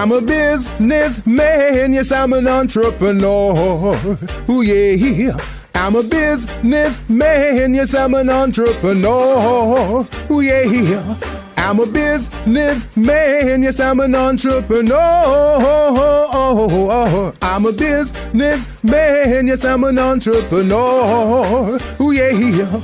I'm a businessman, yes, I'm an entrepreneur. Ooh, yeah. I'm a businessman, yes, I'm an entrepreneur. Ooh, yeah. I'm a businessman, yes, I'm an entrepreneur. I'm a businessman, yes, I'm an entrepreneur. Ooh, yeah.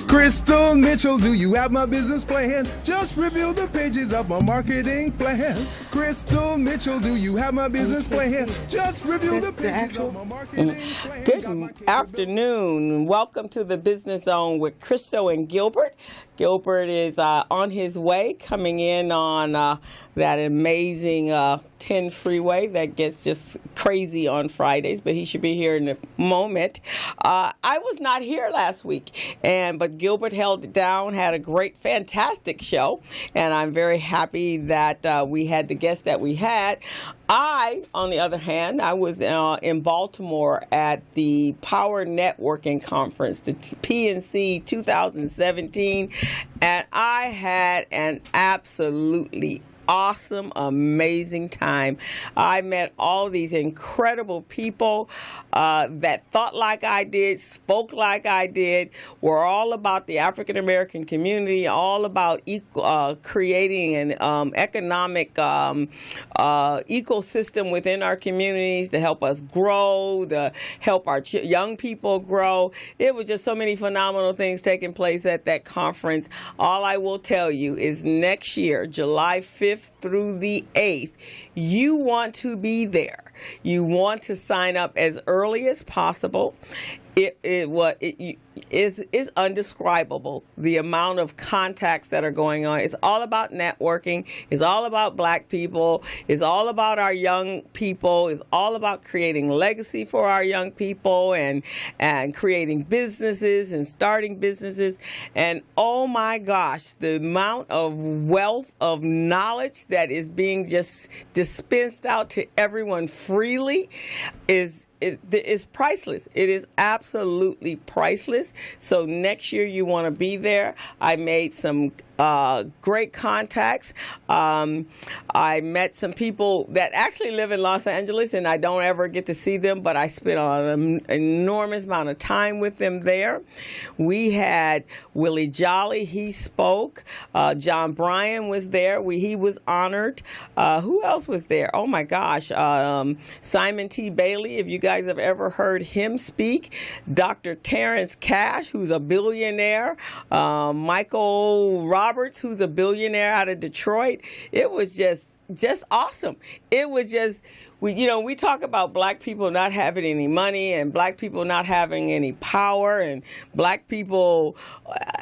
Crystal Mitchell, do you have my business plan? Just review the pages of my marketing plan. Crystal Mitchell, do you have my business plan? Just review the pages of my marketing plan. Good afternoon. Welcome to the Business Zone with Crystal and Gilbert. Gilbert is on his way, coming in on that amazing 10 freeway that gets just crazy on Fridays, but he should be here in a moment. I was not here last week, but Gilbert held it down, had a great, fantastic show, and I'm very happy that we had the guest that we had. I, on the other hand, I was in Baltimore at the Power Networking Conference, the PNC 2017, and I had an absolutely awesome, amazing time. I met all these incredible people that thought like I did, spoke like I did, were all about the African American community, all about creating an economic ecosystem within our communities to help us grow, to help our young people grow. It was just so many phenomenal things taking place at that conference. All I will tell you is next year, July 5th through the 8th, you want to be there. You want to sign up as early as possible. It is undescribable, the amount of contacts that are going on. It's all about networking. It's all about black people. It's all about our young people. It's all about creating legacy for our young people and creating businesses and starting businesses. And oh my gosh, the amount of wealth of knowledge that is being just dispensed out to everyone freely is priceless. It is absolutely priceless. So next year you want to be there. I made some great contacts. I met some people that actually live in Los Angeles, and I don't ever get to see them, but I spent an enormous amount of time with them there. We had Willie Jolly, he spoke. John Bryan was there. He was honored. Who else was there? Oh my gosh. Simon T. Bailey, if you guys have ever heard him speak. Dr. Terrence Cash, who's a billionaire. Michael Roberts, who's a billionaire out of Detroit. It was just awesome. It was just, we talk about black people not having any money and black people not having any power and black people,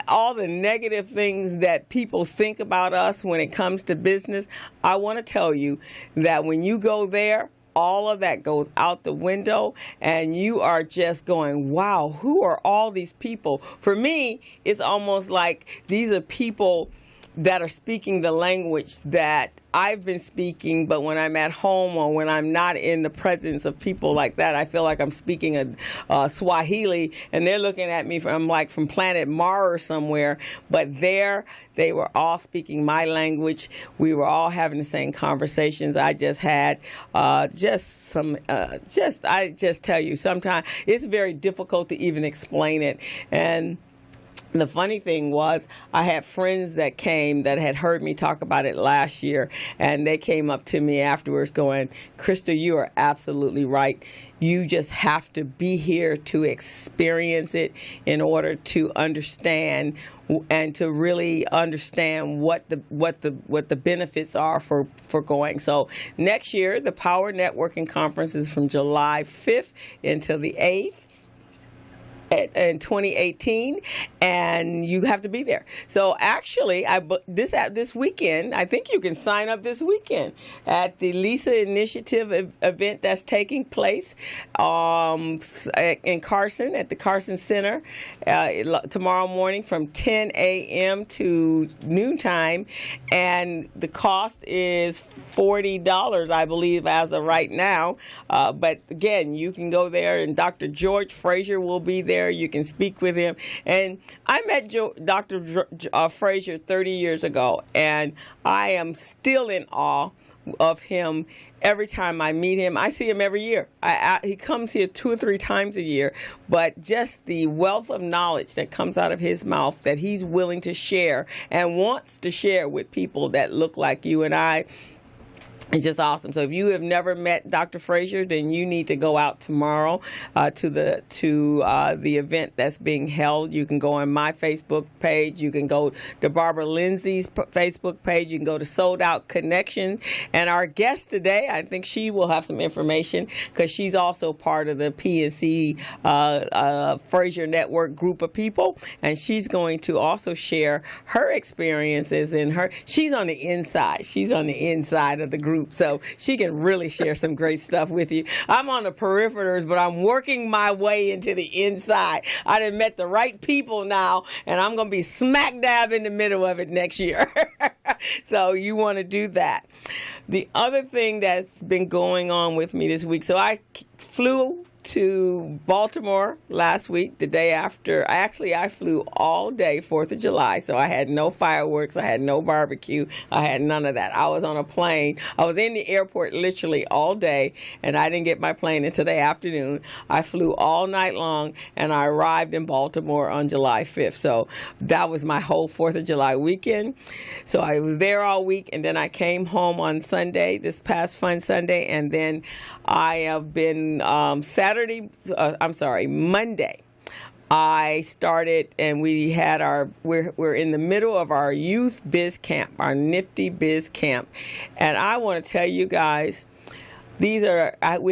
all the negative things that people think about us when it comes to business. I want to tell you that when you go there, all of that goes out the window, and you are just going, wow, who are all these people? For me, it's almost like these are people that are speaking the language that I've been speaking, but when I'm at home or when I'm not in the presence of people like that, I feel like I'm speaking a Swahili, and they're looking at me from planet Mars or somewhere. But there, they were all speaking my language. We were all having the same conversations. I just had I just tell you, sometimes it's very difficult to even explain it. And the funny thing was, I had friends that came that had heard me talk about it last year, and they came up to me afterwards going, Crystal, you are absolutely right. You just have to be here to experience it in order to understand and to really understand what the benefits are for going. So next year, the Power Networking Conference is from July 5th until the 8th. In 2018, and you have to be there. So actually, this weekend, I think you can sign up this weekend at the Lisa Initiative event that's taking place in Carson at the Carson Center tomorrow morning from 10 a.m. to noontime, and the cost is $40, I believe, as of right now. But again, you can go there, and Dr. George Frazier will be there. You can speak with him. And I met Dr. Frazier 30 years ago, and I am still in awe of him every time I meet him. I see him every year. He comes here 2 or 3 times a year, but just the wealth of knowledge that comes out of his mouth that he's willing to share and wants to share with people that look like you and I, it's just awesome. So if you have never met Dr. Frazier, then you need to go out tomorrow to the event that's being held. You can go on my Facebook page. You can go to Barbara Lindsay's Facebook page. You can go to Sold Out Connection. And our guest today, I think she will have some information because she's also part of the PNC Frazier Network group of people. And she's going to also share her experiences she's on the inside. She's on the inside of the group. So she can really share some great stuff with you. I'm on the peripherals, but I'm working my way into the inside. I done met the right people now, and I'm going to be smack dab in the middle of it next year. So you want to do that. The other thing that's been going on with me this week, so I flew to Baltimore last week, the day after. I flew all day, 4th of July, so I had no fireworks, I had no barbecue, I had none of that. I was on a plane. I was in the airport literally all day, and I didn't get my plane until the afternoon. I flew all night long, and I arrived in Baltimore on July 5th. So that was my whole 4th of July weekend. So I was there all week, and then I came home on Sunday, this past fun Sunday, and then I have been Monday. I started, and we're in the middle of our youth biz camp, our nifty biz camp. And I want to tell you guys, we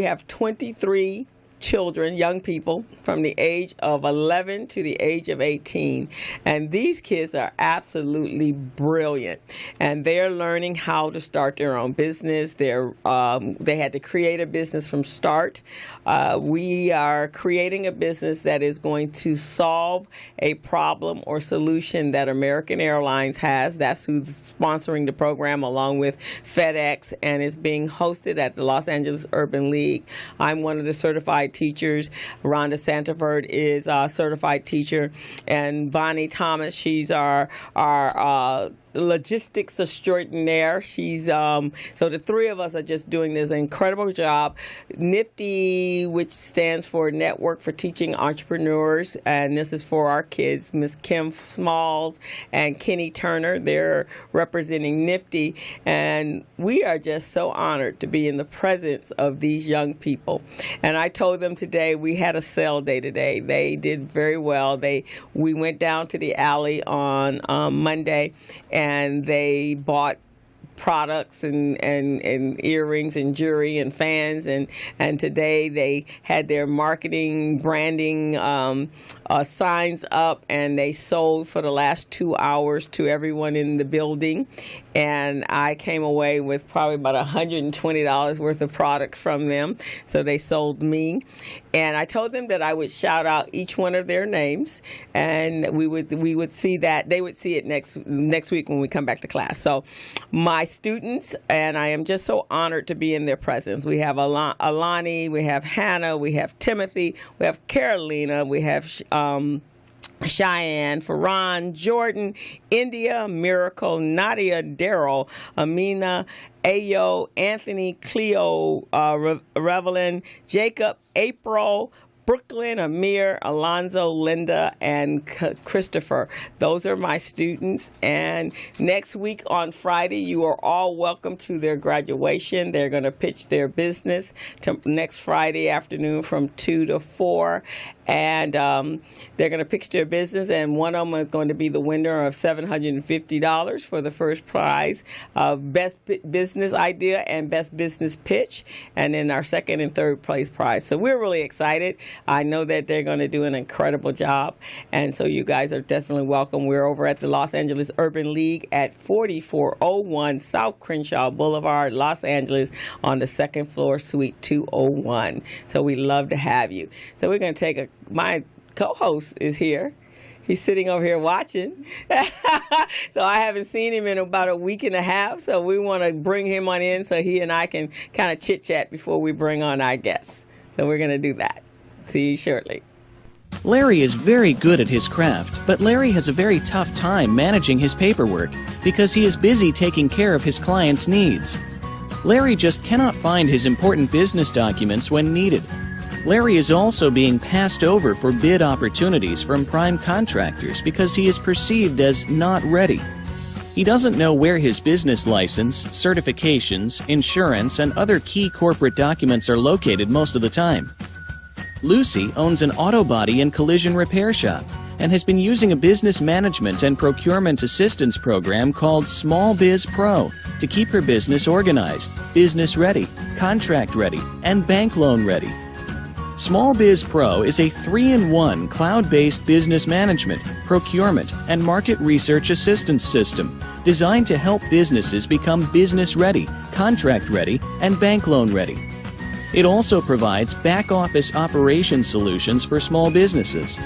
have 23 children, young people, from the age of 11 to the age of 18. And these kids are absolutely brilliant. And they're learning how to start their own business. They had to create a business from start. We are creating a business that is going to solve a problem or solution that American Airlines has. That's who's sponsoring the program, along with FedEx, and it's being hosted at the Los Angeles Urban League. I'm one of the certified teachers. Rhonda Santaford is a certified teacher, and Bonnie Thomas, she's our logistics extraordinaire. She's so the three of us are just doing this incredible job. NIFTY, which stands for Network for Teaching Entrepreneurs, and this is for our kids. Miss Kim Smalls and Kenny Turner, they're representing NIFTY, and we are just so honored to be in the presence of these young people. And I told them today we had a sale day today. They did very well. We went down to the alley on Monday, and they bought products and earrings and jewelry and fans, and today they had their marketing branding signs up, and they sold for the last 2 hours to everyone in the building. And I came away with probably about $120 worth of product from them. So they sold me. And I told them that I would shout out each one of their names, and we would see that. They would see it next week when we come back to class. So my students, and I am just so honored to be in their presence. We have Alani, we have Hannah, we have Timothy, we have Carolina, we have Cheyenne, Farron, Jordan, India, Miracle, Nadia, Daryl, Amina, Ayo, Anthony, Cleo, Revelin, Jacob, April, Brooklyn, Amir, Alonzo, Linda, and Christopher. Those are my students. And next week on Friday, you are all welcome to their graduation. They're going to pitch their business next Friday afternoon from 2 to 4. And they're going to pitch their business, and one of them is going to be the winner of $750 for the first prize of Best Business Idea and Best Business Pitch, and then our second and third place prize. So we're really excited. I know that they're going to do an incredible job, and so you guys are definitely welcome. We're over at the Los Angeles Urban League at 4401 South Crenshaw Boulevard, Los Angeles, on the second floor, Suite 201. So we love to have you. So we're going to take my co-host is here. He's sitting over here watching. So I haven't seen him in about a week and a half. So we want to bring him on in so he and I can kind of chit-chat before we bring on our guests. So we're going to do that. See you shortly. Larry is very good at his craft, but Larry has a very tough time managing his paperwork because he is busy taking care of his clients' needs. Larry just cannot find his important business documents when needed. Larry is also being passed over for bid opportunities from prime contractors because he is perceived as not ready. He doesn't know where his business license, certifications, insurance, and other key corporate documents are located most of the time. Lucy owns an auto body and collision repair shop and has been using a business management and procurement assistance program called Small Biz Pro to keep her business organized, business ready, contract ready, and bank loan ready. Small Biz Pro is a 3-in-1 cloud-based business management, procurement, and market research assistance system designed to help businesses become business ready, contract ready, and bank loan ready. It also provides back-office operation solutions for small businesses.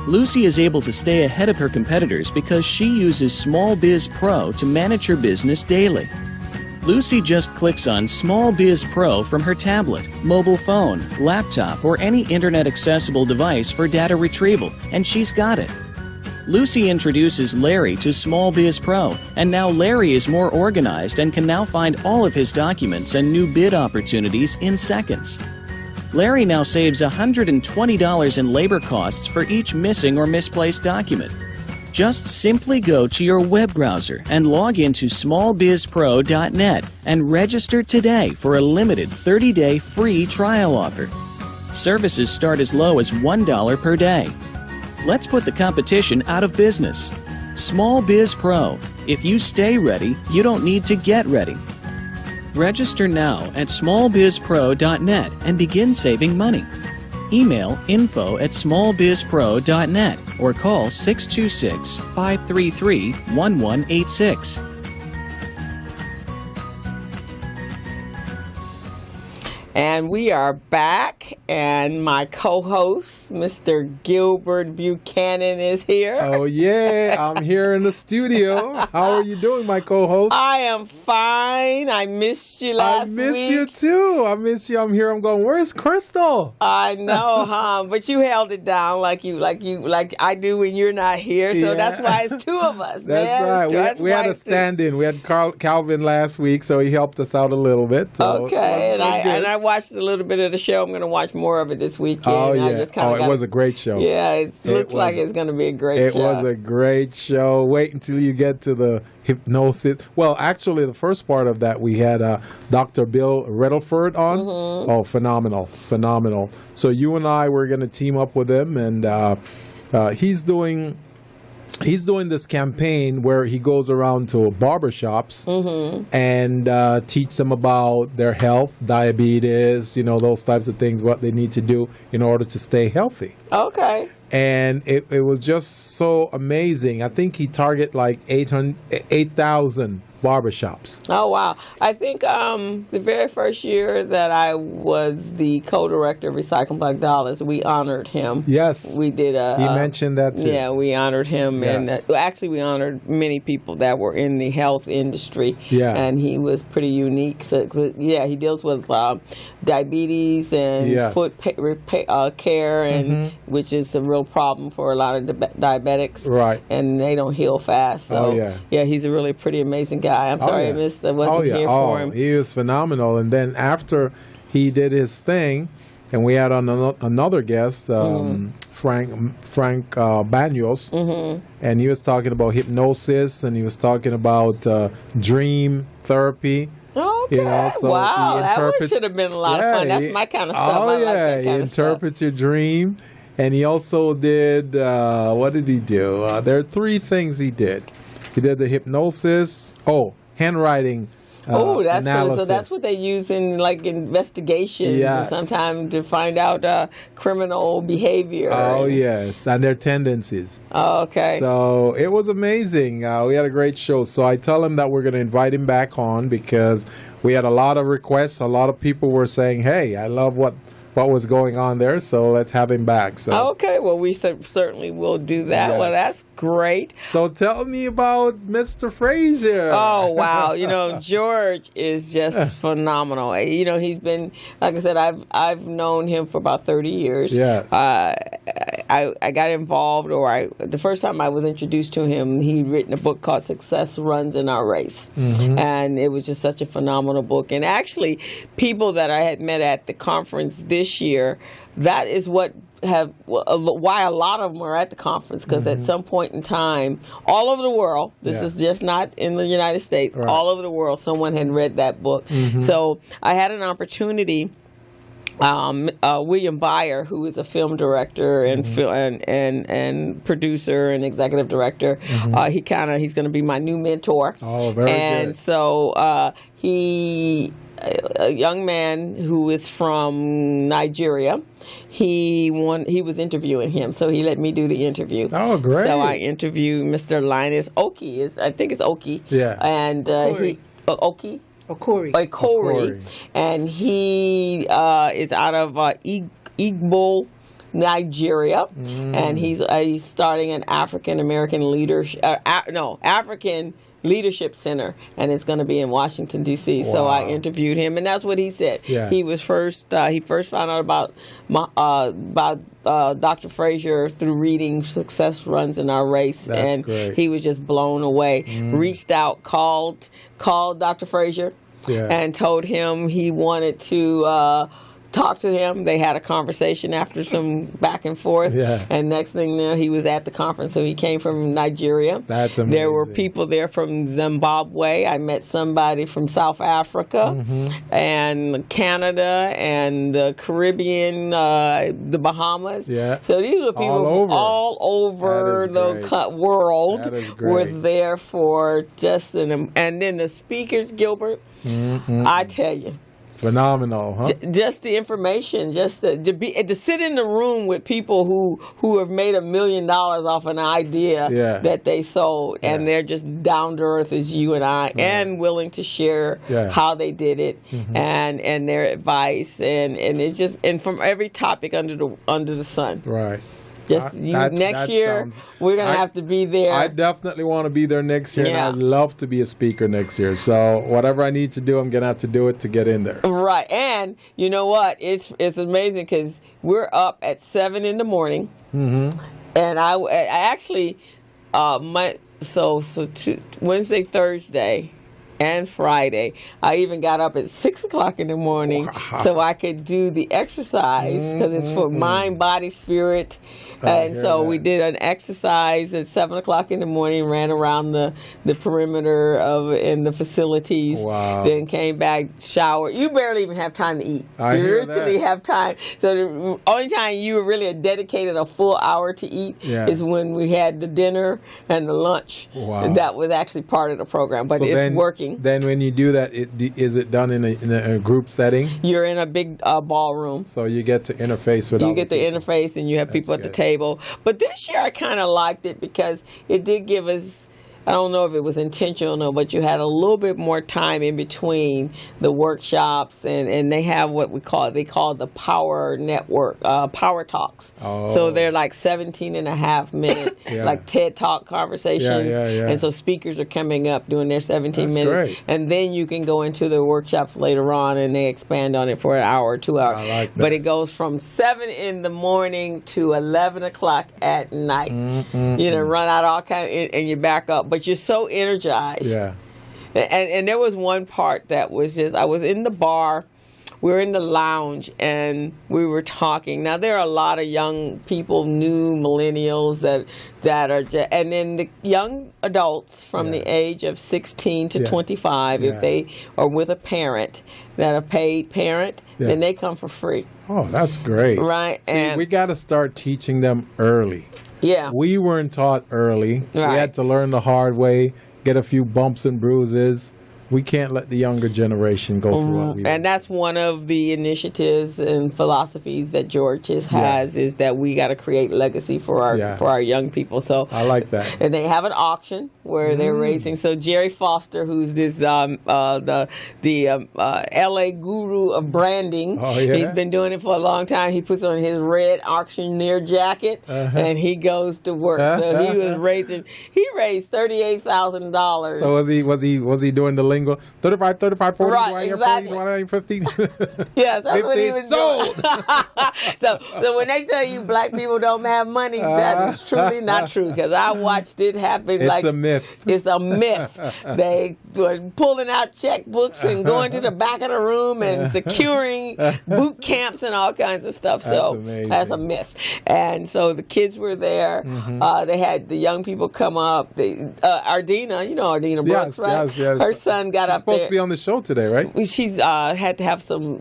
Lucy is able to stay ahead of her competitors because she uses Small Biz Pro to manage her business daily. Lucy just clicks on Small Biz Pro from her tablet, mobile phone, laptop, or any internet-accessible device for data retrieval, and she's got it. Lucy introduces Larry to Small Biz Pro, and now Larry is more organized and can now find all of his documents and new bid opportunities in seconds. Larry now saves $120 in labor costs for each missing or misplaced document. Just simply go to your web browser and log into smallbizpro.net and register today for a limited 30-day free trial offer. Services start as low as $1 per day. Let's put the competition out of business. Small Biz Pro. If you stay ready, you don't need to get ready. Register now at smallbizpro.net and begin saving money. Email info@smallbizpro.net or call 626-533-1186. And we are back, and my co-host, Mr. Gilbert Buchanan, is here. Oh, yeah. I'm here in the studio. How are you doing, my co-host? I am fine. I missed you last week. I miss you, too. I miss you. I'm here. I'm going, where's Crystal? I know, huh? But you held it down like I do when you're not here. So that's why it's two of us, That's man. right. We had a stand-in. We had Calvin last week, so he helped us out a little bit. So okay. And I watched a little bit of the show. I'm going to watch more of it this weekend. Oh, yeah. It was a great show. Yeah, it looks like it's going to be a great show. It was a great show. Wait until you get to the hypnosis. Well, actually, the first part of that, we had Dr. Bill Riddleford on. Mm-hmm. Oh, phenomenal. So you and I were going to team up with him, and he's doing this campaign where he goes around to barbershops and teach them about their health, diabetes, those types of things, what they need to do in order to stay healthy. Okay. And it was just so amazing. I think he targeted like 8,000 barbershops. Oh, wow. I think the very first year that I was the co-director of Recycle Black Dollars, we honored him. Yes. We did. He mentioned that too. Yeah, we honored him. Yes. And actually, we honored many people that were in the health industry. Yeah. And he was pretty unique. So, yeah, he deals with diabetes and foot care, and which is a real problem for a lot of diabetics. Right. And they don't heal fast. So, yeah, he's a really pretty amazing guy. I'm sorry I missed that. Wasn't here for him. He was phenomenal. And then after he did his thing, and we had another guest, Frank Banos, and he was talking about hypnosis, and he was talking about dream therapy. Okay. Wow, that should have been a lot of fun. That's my kind of stuff. Oh, yeah. He interprets your dream. And he also did, what did he do? There are 3 things he did. He did the hypnosis. Handwriting that's analysis. good. So that's what they use in investigations and sometimes to find out criminal behavior. Oh, yes, and their tendencies. Oh, okay. So it was amazing. We had a great show. So I tell him that we're going to invite him back on because we had a lot of requests. A lot of people were saying, hey, I love what was going on there, so let's have him back. So okay, well, we certainly will do that. Yes. Well, that's great. So tell me about Mr. Frazier. Oh, wow. George is just phenomenal. He's been, like I said, I've known him for about 30 years. Yes. I got involved, the first time I was introduced to him, he'd written a book called Success Runs in Our Race. And it was just such a phenomenal book. And actually, people that I had met at the conference this year, that is why a lot of them are at the conference, because at some point in time, all over the world, this is just not in the United States, all over the world, someone had read that book. So I had an opportunity. William Byer, who is a film director and and producer and executive director, he's going to be my new mentor. Oh, very good. And so a young man who is from Nigeria, he was interviewing him, so he let me do the interview. Oh, great! So I interviewed Mr. Linus Oki. I think it's Oki. Yeah. And Oki. Okori. And he is out of Igbo, Nigeria, and he's starting an African Leadership Center, and it's going to be in Washington, D.C. Wow. So I interviewed him, and that's what he said. Yeah. He first found out about Dr. Frazier through reading Success Runs in Our Race. That's and great. He was just blown away. Reached out, called Dr. Frazier, and told him he wanted to talk to him. They had a conversation after some back and forth. Yeah. And next thing you know, he was at the conference. So he came from Nigeria. That's amazing. There were people there from Zimbabwe. I met somebody from South Africa and Canada and the Caribbean, the Bahamas. Yeah. So these were people all over the world were there for just and then the speakers, Gilbert, I tell you. Phenomenal, huh? Just the information, just to sit in the room with people who have made $1 million off an idea that they sold, and they're just down to earth as you and I, and willing to share how they did it and their advice, and it's just from every topic under the sun. Right. Next year, we're going to have to be there. I definitely want to be there next year, and I'd love to be a speaker next year. So whatever I need to do, I'm going to have to do it to get in there. Right. And you know what? It's amazing because we're up at 7 in the morning. And I actually, Wednesday, Thursday, and Friday, I even got up at 6 o'clock in the morning so I could do the exercise, because it's for mind, body, spirit. And so we did an exercise at 7 o'clock in the morning, ran around the perimeter in the facilities, then came back, showered. You barely even have time to eat. You literally have time. So the only time you really dedicated a full hour to eat is when we had the dinner and the lunch. That was actually part of the program, but it's working. Then when you do that, is it done in a group setting? You're in a big ballroom. So you get to interface with You get to interface, and you have people at the table. But this year I kind of liked it because it did give us, I don't know if it was intentional, but you had a little bit more time in between the workshops, and they have what they call the Power Network, Power Talks. So they're like 17.5-minute, like TED Talk conversations. And so speakers are coming up doing their 17 minutes. Great. And then you can go into the workshops later on, and they expand on it for an hour or 2 hours. I like that. But it goes from 7 in the morning to 11 o'clock at night. Run out all kind and you back up. But you're so energized. Yeah. And there was one part that was just, I was in the bar, we were in the lounge, and we were talking. Now, there are a lot of young people, new millennials that are just, and then the young adults from the age of 16 to 25, if they are with a parent, that a paid parent, then they come for free. Oh, that's great. Right. See, and we got to start teaching them early. Yeah. We weren't taught early. Right. We had to learn the hard way, get a few bumps and bruises. We can't let the younger generation go through what we And that's one of the initiatives and philosophies that George has, is that we got to create legacy for our young people. So I like that. And they have an auction where they're raising. So Jerry Foster, who's this the LA guru of branding, he's been doing it for a long time. He puts on his red auctioneer jacket and he goes to work. So he raised $38,000. So was he doing the lingo jingle. 35, 35, 40, Right, exactly. 15. Yes, that's what he was sold. doing. So when they tell you black people don't have money, that is truly not true, because I watched it happen. It's a myth. It's a myth. They were pulling out checkbooks and going to the back of the room and securing boot camps and all kinds of stuff. So that's a myth. And so the kids were there. They had the young people come up. Ardina, you know Ardina Brooks, right? Yes. Her son got up there. She's supposed to be on the show today, right? She's had to have some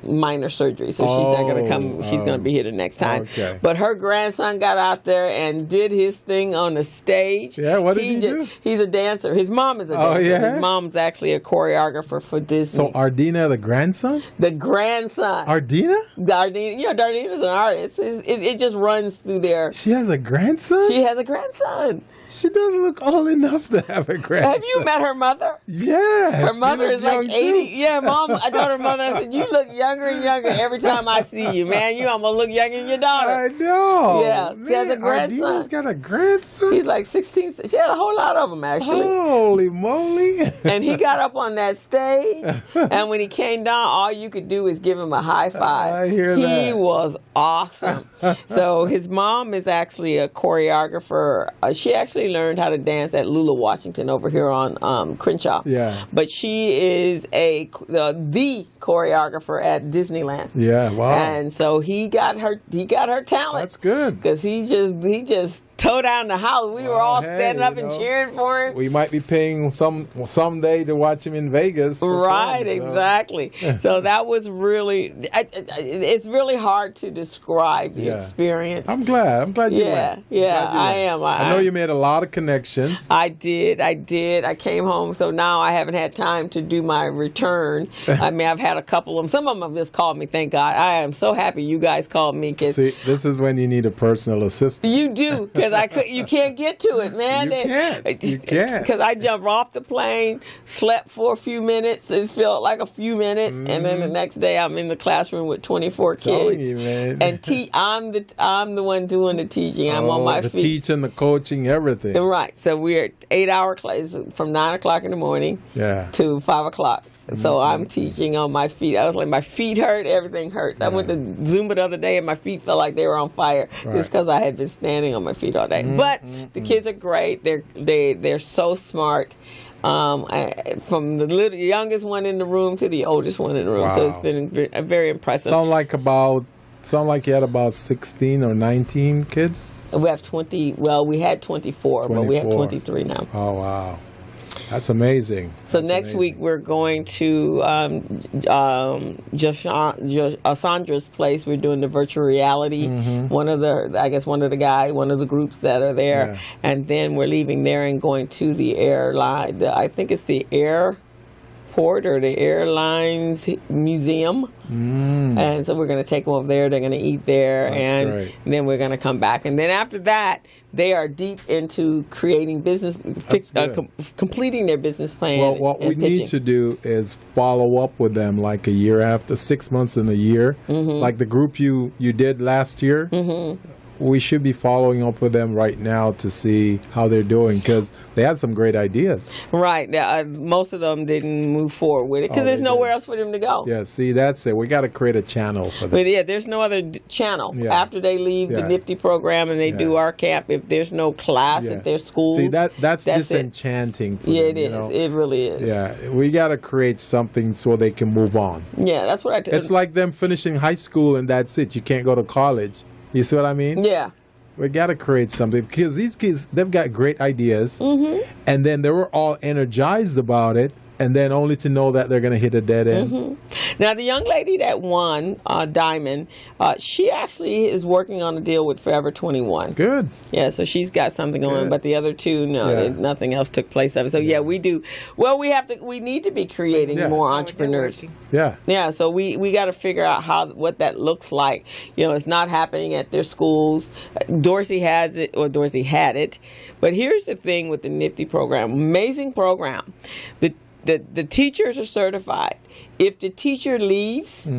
minor surgery, so she's not going to come. She's going to be here the next time. Okay. But her grandson got out there and did his thing on the stage. Yeah, what did he do? He's a dancer. His mom is a dancer. Oh, yeah? His mom's actually a choreographer for Disney. So Ardina, the grandson? The grandson. Ardina? Dardina's an artist. It just runs through there. She has a grandson? She has a grandson. She doesn't look old enough to have a grandson. Have you met her mother? Yes. Her mother is like 80. Too. Yeah, Mom, I told her mother, I said, you look younger and younger every time I see you, man. You almost look younger than your daughter. I know. Yeah, man, she has a grandson. Ardina's got a grandson? He's like 16. She had a whole lot of them, actually. Holy moly. And he got up on that stage, and when he came down, all you could do is give him a high five. I hear that. He was awesome. So his mom is actually a choreographer. She actually learned how to dance at Lula Washington over here on Crenshaw. Yeah. But she is the choreographer at Disneyland. Yeah, wow. And so he got her talent. That's good. Because he just tore down the house. We were all standing up and cheering for him. We might be paying someday to watch him in Vegas. Right, exactly. So that was really, it's really hard to describe the experience. I'm glad you went. Yeah, I am. I know you made a lot of connections. I did. I came home, so now I haven't had time to do my return. I mean, I've had a couple of them. Some of them have just called me, thank God. I am so happy you guys called me. See, this is when you need a personal assistant. You do, because you can't get to it, man. You can't. Because I jumped off the plane, slept for a few minutes. It felt like a few minutes, and then the next day I'm in the classroom with 24 kids. Telling you, man. And I'm the one doing the teaching. I'm on my feet. The teaching, the coaching, everything. Right. So we're 8-hour classes from 9 o'clock in the morning to 5 o'clock. So I'm teaching on my feet. I was like, my feet hurt, everything hurts. I went to Zumba the other day and my feet felt like they were on fire. It's because I had been standing on my feet all day. But the kids are great. They're so smart. From the youngest one in the room to the oldest one in the room. Wow. So it's been very impressive. Sound like you had about 16 or 19 kids? We have 20. Well, we had 24, but we have 23 now. Oh, wow. That's amazing. So next week we're going to Sandra's place. We're doing the virtual reality. One of the groups that are there, and then we're leaving there and going to the airline. I think it's the airport or the airlines museum. And so we're going to take them over there. They're going to eat there, and then we're going to come back. And then after that, they are deep into creating completing their business plan. Well, what we need to do is follow up with them like a year after, 6 months in a year. Like the group you did last year. We should be following up with them right now to see how they're doing, because they had some great ideas. Right. Most of them didn't move forward with it because there's nowhere else for them to go. Yeah, see, that's it. We got to create a channel for them. But there's no other channel. After they leave the Nifty program and they do our camp, if there's no class at their school. See, that's disenchanting for them. It is. It really is. Yeah, we got to create something so they can move on. Yeah, that's what I do. It's like them finishing high school and that's it. You can't go to college. You see what I mean? Yeah. We got to create something, because these kids, they've got great ideas, and then they were all energized about it, and then only to know that they're going to hit a dead end. Now, the young lady that won, Diamond, she actually is working on a deal with Forever 21. Good. Yeah, so she's got something going, but the other two, nothing else took place of it. So, we do. Well, we need to be creating more entrepreneurs. Yeah, so we got to figure out what that looks like. It's not happening at their schools. Dorsey had it. But here's the thing with the Nifty program. Amazing program. the teachers are certified. If the teacher leaves,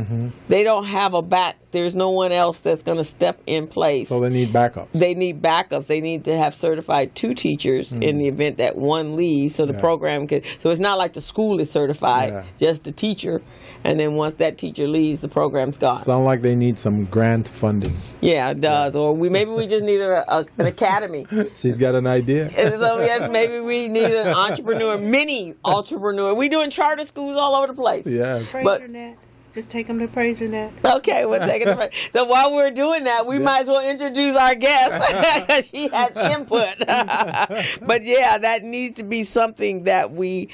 they don't have a back. There's no one else that's going to step in place. So they need backups. They need backups. They need to have certified 2 teachers in the event that one leaves, so the program can. So it's not like the school is certified, just the teacher. And then once that teacher leaves, the program's gone. Sound like they need some grant funding. Yeah, it does. Or maybe we just need an academy. She's got an idea. And so yes, maybe we need an entrepreneur, mini entrepreneur. We're doing charter schools all over the place. Yes. PraiserNet. Just take them to PraiserNet. Okay, we'll take it. So while we're doing that, we might as well introduce our guest. She has input. But yeah, that needs to be something that we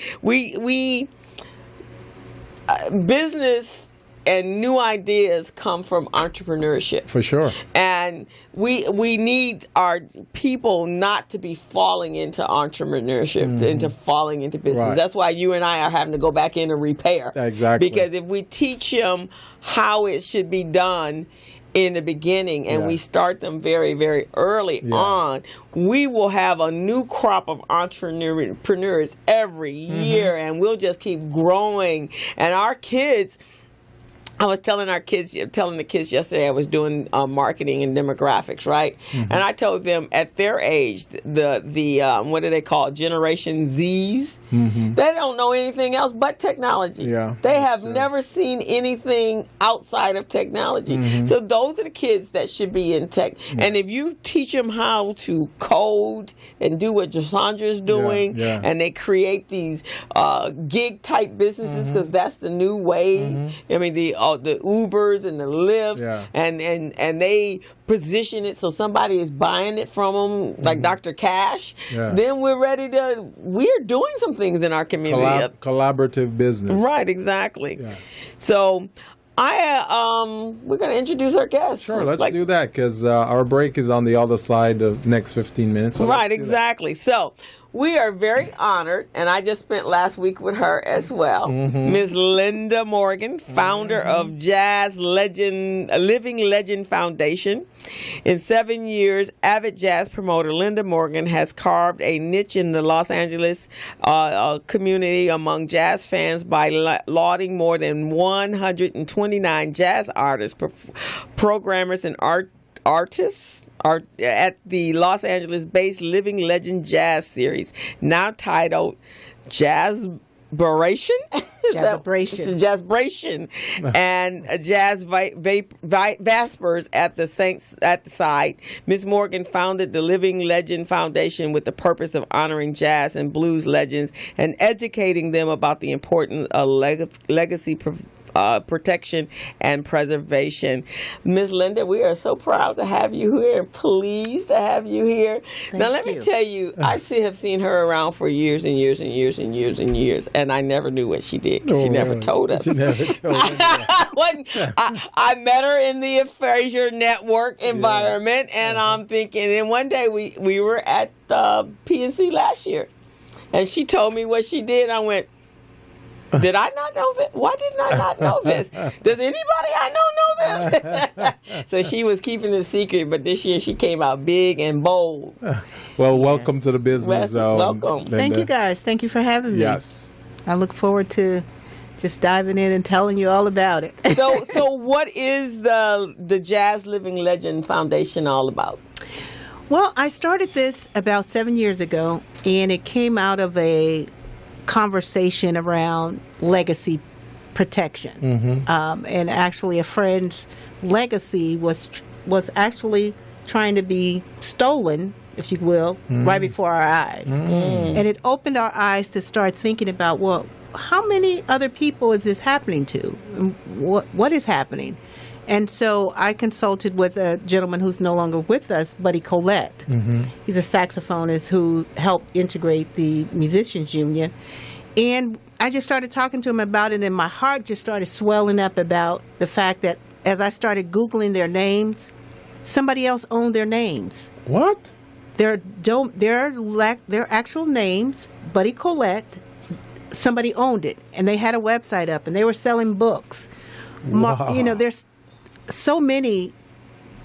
business and new ideas come from entrepreneurship. For sure. And we need our people not to be falling into entrepreneurship, into falling into business. Right. That's why you and I are having to go back in and repair. Exactly. Because if we teach them how it should be done in the beginning and we start them very, very early on, we will have a new crop of entrepreneurs every year, and we'll just keep growing. And our kids, I was telling the kids yesterday, I was doing marketing and demographics, right? And I told them at their age, the what do they call it? Generation Zs, they don't know anything else but technology. Yeah, they have never seen anything outside of technology. So those are the kids that should be in tech. And if you teach them how to code and do what Jasandra is doing, and they create these gig type businesses, because that's the new wave. I mean, the Ubers and the Lyfts, and they position it so somebody is buying it from them, like Dr. Cash. Then we're doing some things in our community. Collaborative business. Right, exactly. So we're going to introduce our guest. Sure, let's do that, because our break is on the other side of next 15 minutes. So right, exactly. So we are very honored, and I just spent last week with her as well. Ms. Linda Morgan, founder of Living Legend Foundation. In 7 years, avid jazz promoter Linda Morgan has carved a niche in the Los Angeles community among jazz fans by lauding more than 129 jazz artists, programmers, and artists at the Los Angeles-based Living Legend Jazz Series, now titled Jazzbration, and Jazz Vespers at the site. Ms. Morgan founded the Living Legend Foundation with the purpose of honoring jazz and blues legends and educating them about the importance of legacy protection and preservation. Ms. Linda, we are so proud to have you here and pleased to have you here. Now, let me tell you, I have seen her around for years and years and years and years and years, and I never knew what she did. She never told us. She never told us. I met her in the Fraser Network environment, and I'm thinking, and one day we were at PNC last year, and she told me what she did. I went, did I not know this? Why didn't I not know this? Does anybody I know this? So she was keeping it a secret, but this year she came out big and bold. Well, welcome to the Business Zone. Welcome. Linda. Thank you, guys. Thank you for having me. Yes. I look forward to just diving in and telling you all about it. So what is the Jazz Living Legend Foundation all about? Well, I started this about 7 years ago, and it came out of a conversation around legacy protection. And actually a friend's legacy was actually trying to be stolen, if you will, right before our eyes. And it opened our eyes to start thinking about, well, how many other people is this happening to? What is happening? And so I consulted with a gentleman who's no longer with us, Buddy Collette. He's a saxophonist who helped integrate the Musicians Union. And I just started talking to him about it, and my heart just started swelling up about the fact that as I started Googling their names, somebody else owned their names. What? Their actual names, Buddy Collette, somebody owned it, and they had a website up, and they were selling books. Wow. There's so many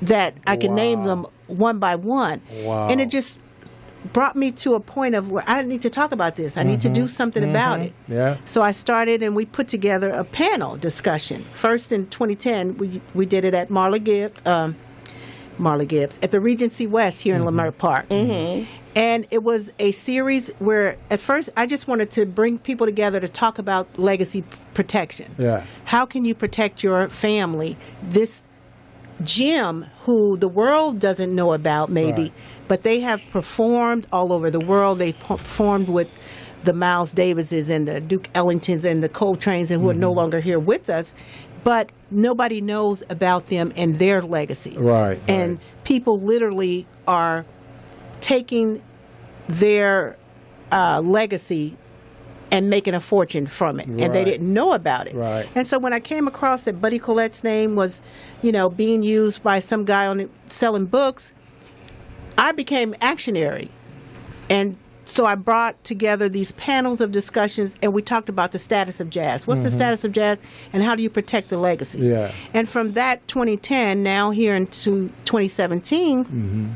that I can name them one by one. Wow. And it just brought me to a point of where I need to talk about this. I need to do something about it. Yeah. So I started, and we put together a panel discussion. First in 2010, we did it at Marla Gibbs at the Regency West here in Leimert Park. And it was a series where at first I just wanted to bring people together to talk about legacy protection. Yeah. How can you protect your family? This gem who the world doesn't know about maybe, Right. but they have performed all over the world. They performed with the Miles Davises and the Duke Ellingtons and the Coltranes, and who are no longer here with us, but nobody knows about them and their legacies. Right, And right. people literally are taking their legacy and making a fortune from it, and they Right. didn't know about it. Right. And so when I came across that Buddy Collette's name was, being used by some guy on it selling books, I became actionary, and so I brought together these panels of discussions, and we talked about the status of jazz. What's the status of jazz, and how do you protect the legacy? Yeah. And from that 2010, now here into 2017.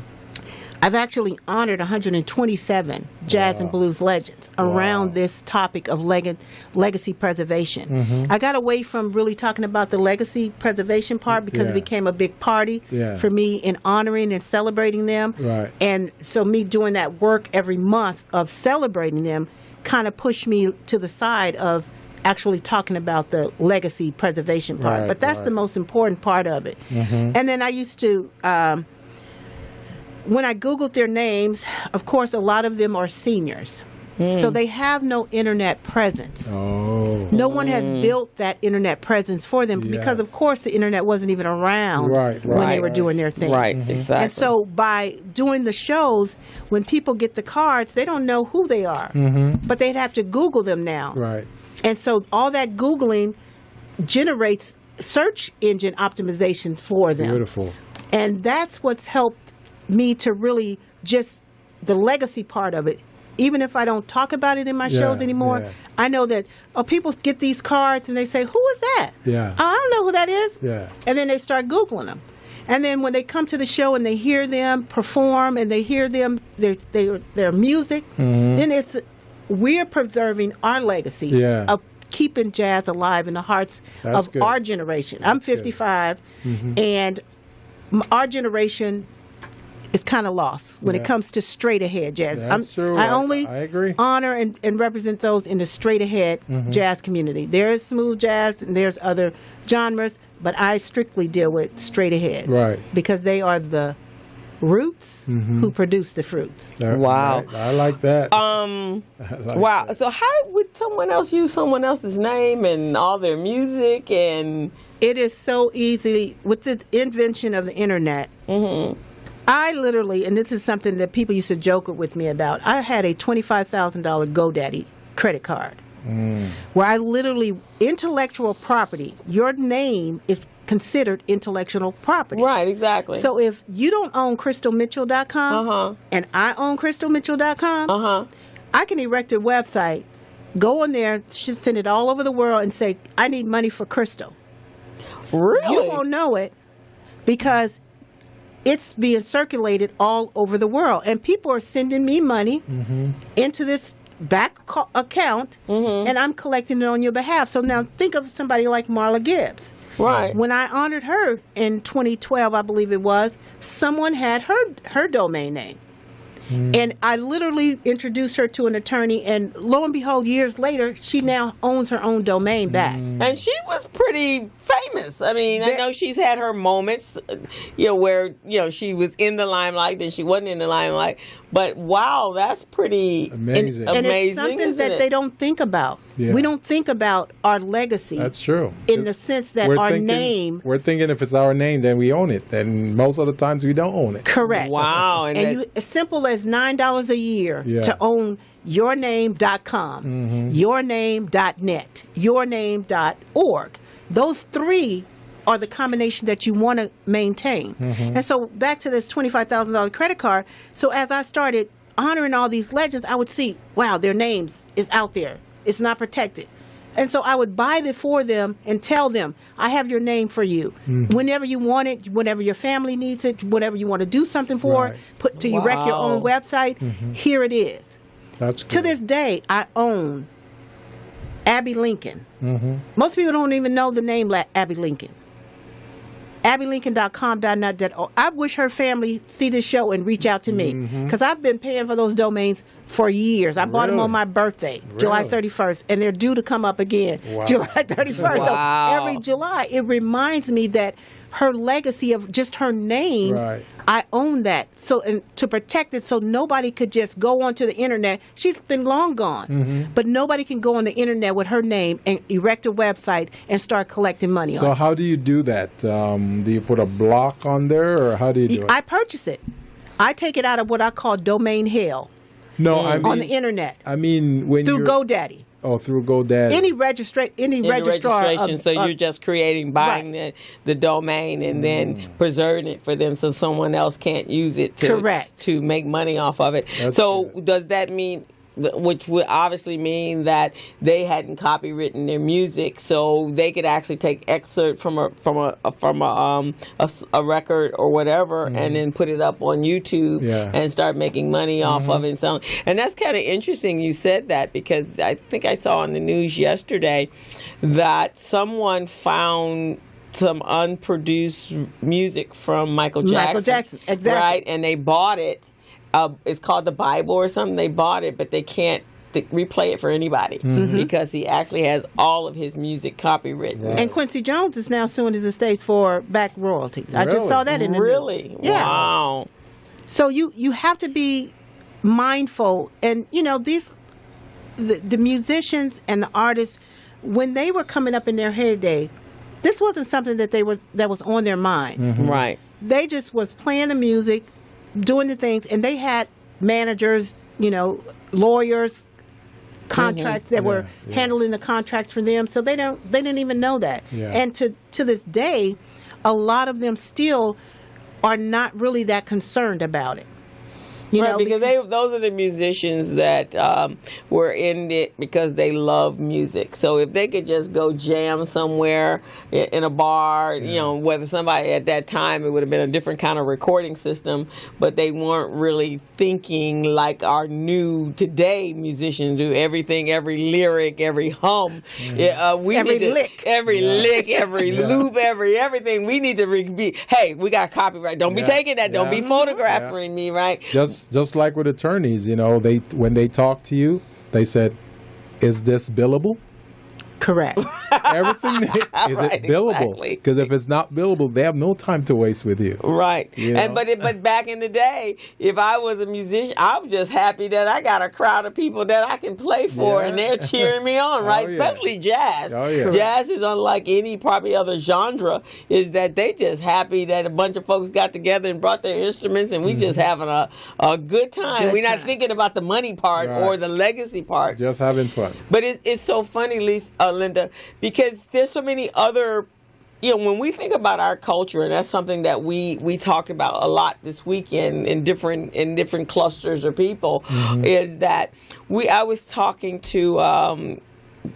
I've actually honored 127 jazz and blues legends around this topic of legacy preservation. I got away from really talking about the legacy preservation part because it became a big party for me in honoring and celebrating them. Right. And so me doing that work every month of celebrating them kind of pushed me to the side of actually talking about the legacy preservation part. Right, but that's the most important part of it. And then I used to... when I Googled their names, of course, a lot of them are seniors. So they have no internet presence. Oh. No one has built that internet presence for them because, of Yes. course, the internet wasn't even around when they were doing their thing. Right, exactly. And so by doing the shows, when people get the cards, they don't know who they are. But they'd have to Google them now. Right. And so all that Googling generates search engine optimization for them. Beautiful. And that's what's helped me to really just the legacy part of it. Even if I don't talk about it in my shows anymore, I know that people get these cards and they say, "Who is that?" Yeah. I don't know who that is. Yeah. And then they start Googling them. And then when they come to the show and they hear them perform and they hear them their music, then we're preserving our legacy of keeping jazz alive in the hearts That's of good. our generation. I'm 55, and our generation is kind of lost when it comes to straight ahead jazz. That's true. I only I agree. honor and represent those in the straight ahead jazz community. There is smooth jazz and there's other genres, but I strictly deal with straight ahead. Right. Because they are the roots who produce the fruits. Wow. Right. I like that. Wow. So how would someone else use someone else's name and all their music and... It is so easy with the invention of the internet. I literally, and this is something that people used to joke with me about, I had a $25,000 GoDaddy credit card where I literally, intellectual property, your name is considered intellectual property. Right, exactly. So if you don't own crystalmitchell.com and I own crystalmitchell.com, I can erect a website, go on there, should send it all over the world and say, I need money for Crystal. Really? You won't know it because it's being circulated all over the world. And people are sending me money into this back account, and I'm collecting it on your behalf. So now think of somebody like Marla Gibbs. Right. When I honored her in 2012, I believe it was, someone had her domain name. And I literally introduced her to an attorney, and lo and behold, years later, she now owns her own domain back. And she was pretty famous. I mean, I know she's had her moments, where, she was in the limelight, then she wasn't in the limelight. But wow, that's pretty Amazing. And it's amazing, something isn't that it? they don't think about. Yeah. We don't think about our legacy. That's true. In the sense that our name... We're thinking if it's our name, then we own it. Then most of the times we don't own it. Correct. Wow. And you, as simple as $9 a year to own yourname.com, yourname.net, yourname.org. Those three are the combination that you want to maintain. And so back to this $25,000 credit card. So as I started honoring all these legends, I would see, wow, their names is out there. It's not protected. And so I would buy it for them and tell them, I have your name for you. Whenever you want it, whenever your family needs it, whenever you want to do something for it, you wreck your own website, here it is. That's good. To this day, I own Abby Lincoln. Most people don't even know the name Abby Lincoln. AbbyLincoln.com.net. I wish her family see this show and reach out to me, because I've been paying for those domains for years. I bought them on my birthday, July 31st, and they're due to come up again July 31st. So every July, it reminds me that her legacy of just her name, I own that. So, and to protect it so nobody could just go onto the internet. She's been long gone, but nobody can go on the internet with her name and erect a website and start collecting money on it. So how do you do that? Do you put a block on there, or how do you do it? I purchase it. I take it out of what I call domain hell. No, I mean, on the internet. I mean, when through GoDaddy. Oh, through GoDaddy. Any registrar. Registration. So you're just buying the domain and then preserving it for them, so someone else can't use it to make money off of it. Does that mean? Which would obviously mean that they hadn't copywritten their music, so they could actually take excerpt from a record or whatever, and then put it up on YouTube and start making money off of it and selling. And that's kind of interesting you said that, because I think I saw on the news yesterday that someone found some unproduced music from Michael Jackson, exactly, right? And they bought it. It's called the Bible or something. They bought it, but they can't replay it for anybody because he actually has all of his music copywritten. Right. And Quincy Jones is now suing his estate for back royalties. I just saw that in the news. Yeah. Wow. So you have to be mindful, and the musicians and the artists, when they were coming up in their heyday, this wasn't something that was on their minds. Right. They just was playing the music, doing the things, and they had managers, lawyers, contracts that were handling the contracts for them. So they didn't even know that. Yeah. And to this day, a lot of them still are not really that concerned about it. Because those are the musicians that were in it because they love music. So if they could just go jam somewhere in a bar, whether somebody at that time, it would have been a different kind of recording system, but they weren't really thinking like our new today musicians do. Everything, every lyric, every hum, every lick, every loop, everything. We need to be. Hey, we got copyright. Don't be taking that. Don't be photographing me. Right. Just like with attorneys, when they talk to you, they said, "Is this billable?" Correct. Everything is it billable? Because if it's not billable, they have no time to waste with you. Right. But back in the day, if I was a musician, I'm just happy that I got a crowd of people that I can play for, and they're cheering me on, right? Especially jazz. Jazz is unlike any probably other genre. Is that they just happy that a bunch of folks got together and brought their instruments, and we just having a good time. We're not thinking about the money part or the legacy part. Just having fun. But it's so funny, Linda, because there's so many other, when we think about our culture, and that's something that we talked about a lot this weekend in different clusters of people, is that I was talking to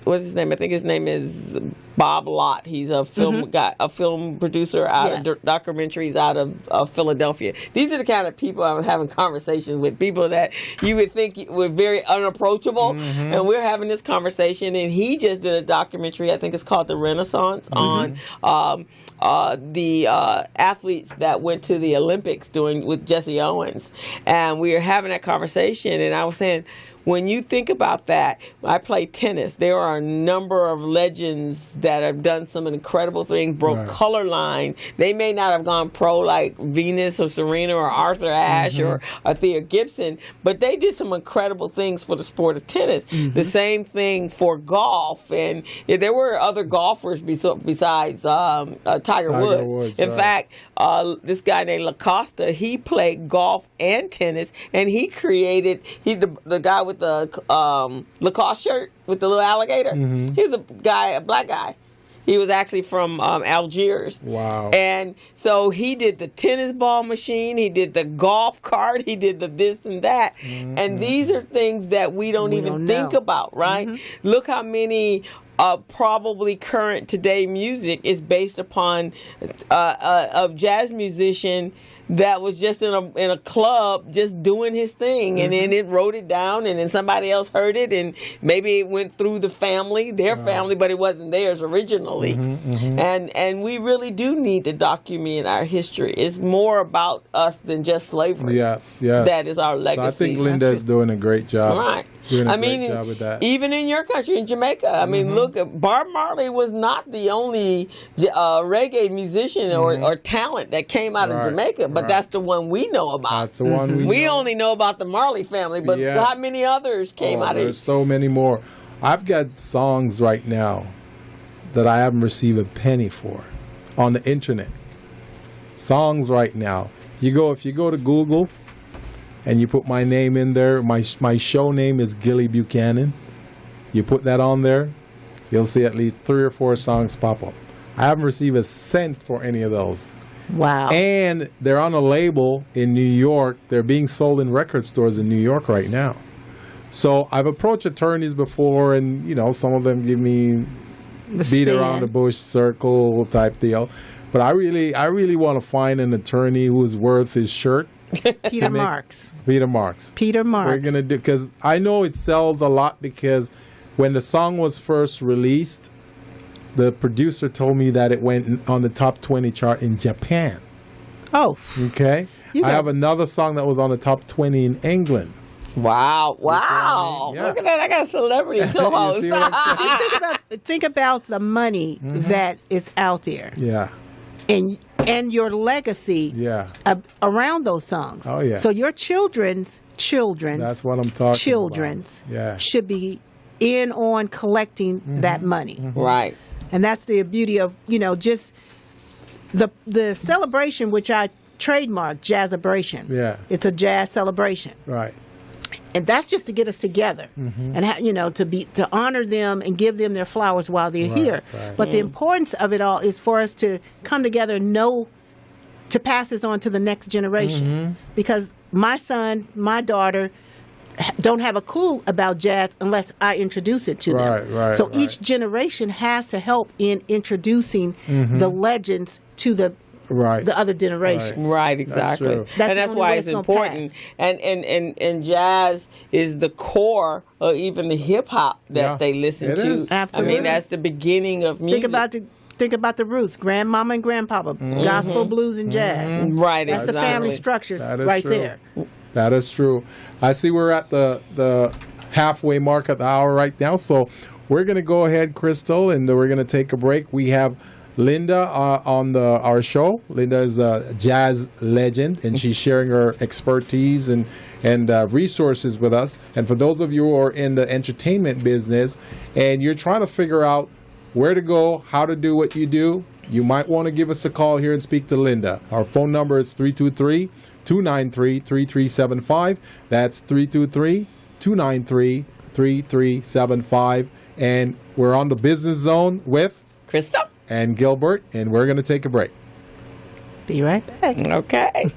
what's his name? I think his name is Bob Lott. He's a film guy, a film producer out of documentaries out of Philadelphia. These are the kind of people I was having conversations with, people that you would think were very unapproachable. And we're having this conversation, and he just did a documentary, I think it's called The Renaissance, on the athletes that went to the Olympics with Jesse Owens. And we were having that conversation, and I was saying, when you think about that, I play tennis. There are a number of legends that have done some incredible things, broke color line. They may not have gone pro like Venus or Serena or Arthur Ashe or Thea Gibson, but they did some incredible things for the sport of tennis. The same thing for golf. And there were other golfers besides Tiger Woods. In fact, this guy named Lacosta, he played golf and tennis, and he created, he's the guy with the Lacoste shirt with the little alligator. He's a black guy. He was actually from Algiers. Wow. And so he did the tennis ball machine, he did the golf cart, he did the this and that. And these are things that we don't even think about, right? Look how many probably current today music is based upon a jazz musician that was just in a club just doing his thing, and then it wrote it down, and then somebody else heard it, and maybe it went through the family, their family, but it wasn't theirs originally. And we really do need to document our history. It's more about us than just slavery. Yes, yes. That is our legacy. So I think Linda is doing a great job. Right. Doing a great job with that. Even in your country, in Jamaica, I mean, look, Bob Marley was not the only reggae musician or talent that came out of Jamaica, but that's the one we know about. That's the one we only know about the Marley family, but how many others came out of it? There's so many more. I've got songs right now that I haven't received a penny for on the internet. Songs right now. If you go to Google and you put my name in there, my show name is Gilly Buchanan. You put that on there, you'll see at least 3 or 4 songs pop up. I haven't received a cent for any of those. Wow. And they're on a label in New York. They're being sold in record stores in New York right now. So I've approached attorneys before, and some of them give me beat around the bush circle type deal. But I really want to find an attorney who's worth his shirt. Peter Marks. We're gonna do, because I know it sells a lot, because when the song was first released, the producer told me that it went on the top 20 chart in Japan. Oh. Okay. I have another song that was on the top 20 in England. Wow. Yeah. Look at that. I got a celebrity co-host. Just think about the money that is out there. Yeah. And your legacy around those songs. Oh, yeah. So your children's that's what I'm talking about. Should be in on collecting that money. Right. And that's the beauty of, just the celebration, which I trademarked, Jazzabration. Yeah. It's a jazz celebration. Right. And that's just to get us together, and to honor them and give them their flowers while they're here. Right. But the importance of it all is for us to come together and know to pass this on to the next generation. Because my son, my daughter don't have a clue about jazz unless I introduce it to them. So each generation has to help in introducing the legends to the other generation. Right, exactly. That's why it's important. And jazz is the core of even the hip hop that they listen to. Is. Absolutely. I mean, that's the beginning of music. Think about the roots, grandmama and grandpapa, gospel, blues, and jazz. Right, that's the family structures right there. That is true. I see we're at the halfway mark of the hour right now, so we're going to go ahead, Crystal, and we're going to take a break. We have Linda on our show. Linda is a jazz legend, and she's sharing her expertise and resources with us. And for those of you who are in the entertainment business and you're trying to figure out where to go, how to do what you do, you might want to give us a call here and speak to Linda. Our phone number is 323-293-3375. That's 323-293-3375. And we're on the Business Zone with Crystal and Gilbert, and we're going to take a break. Be right back. Okay.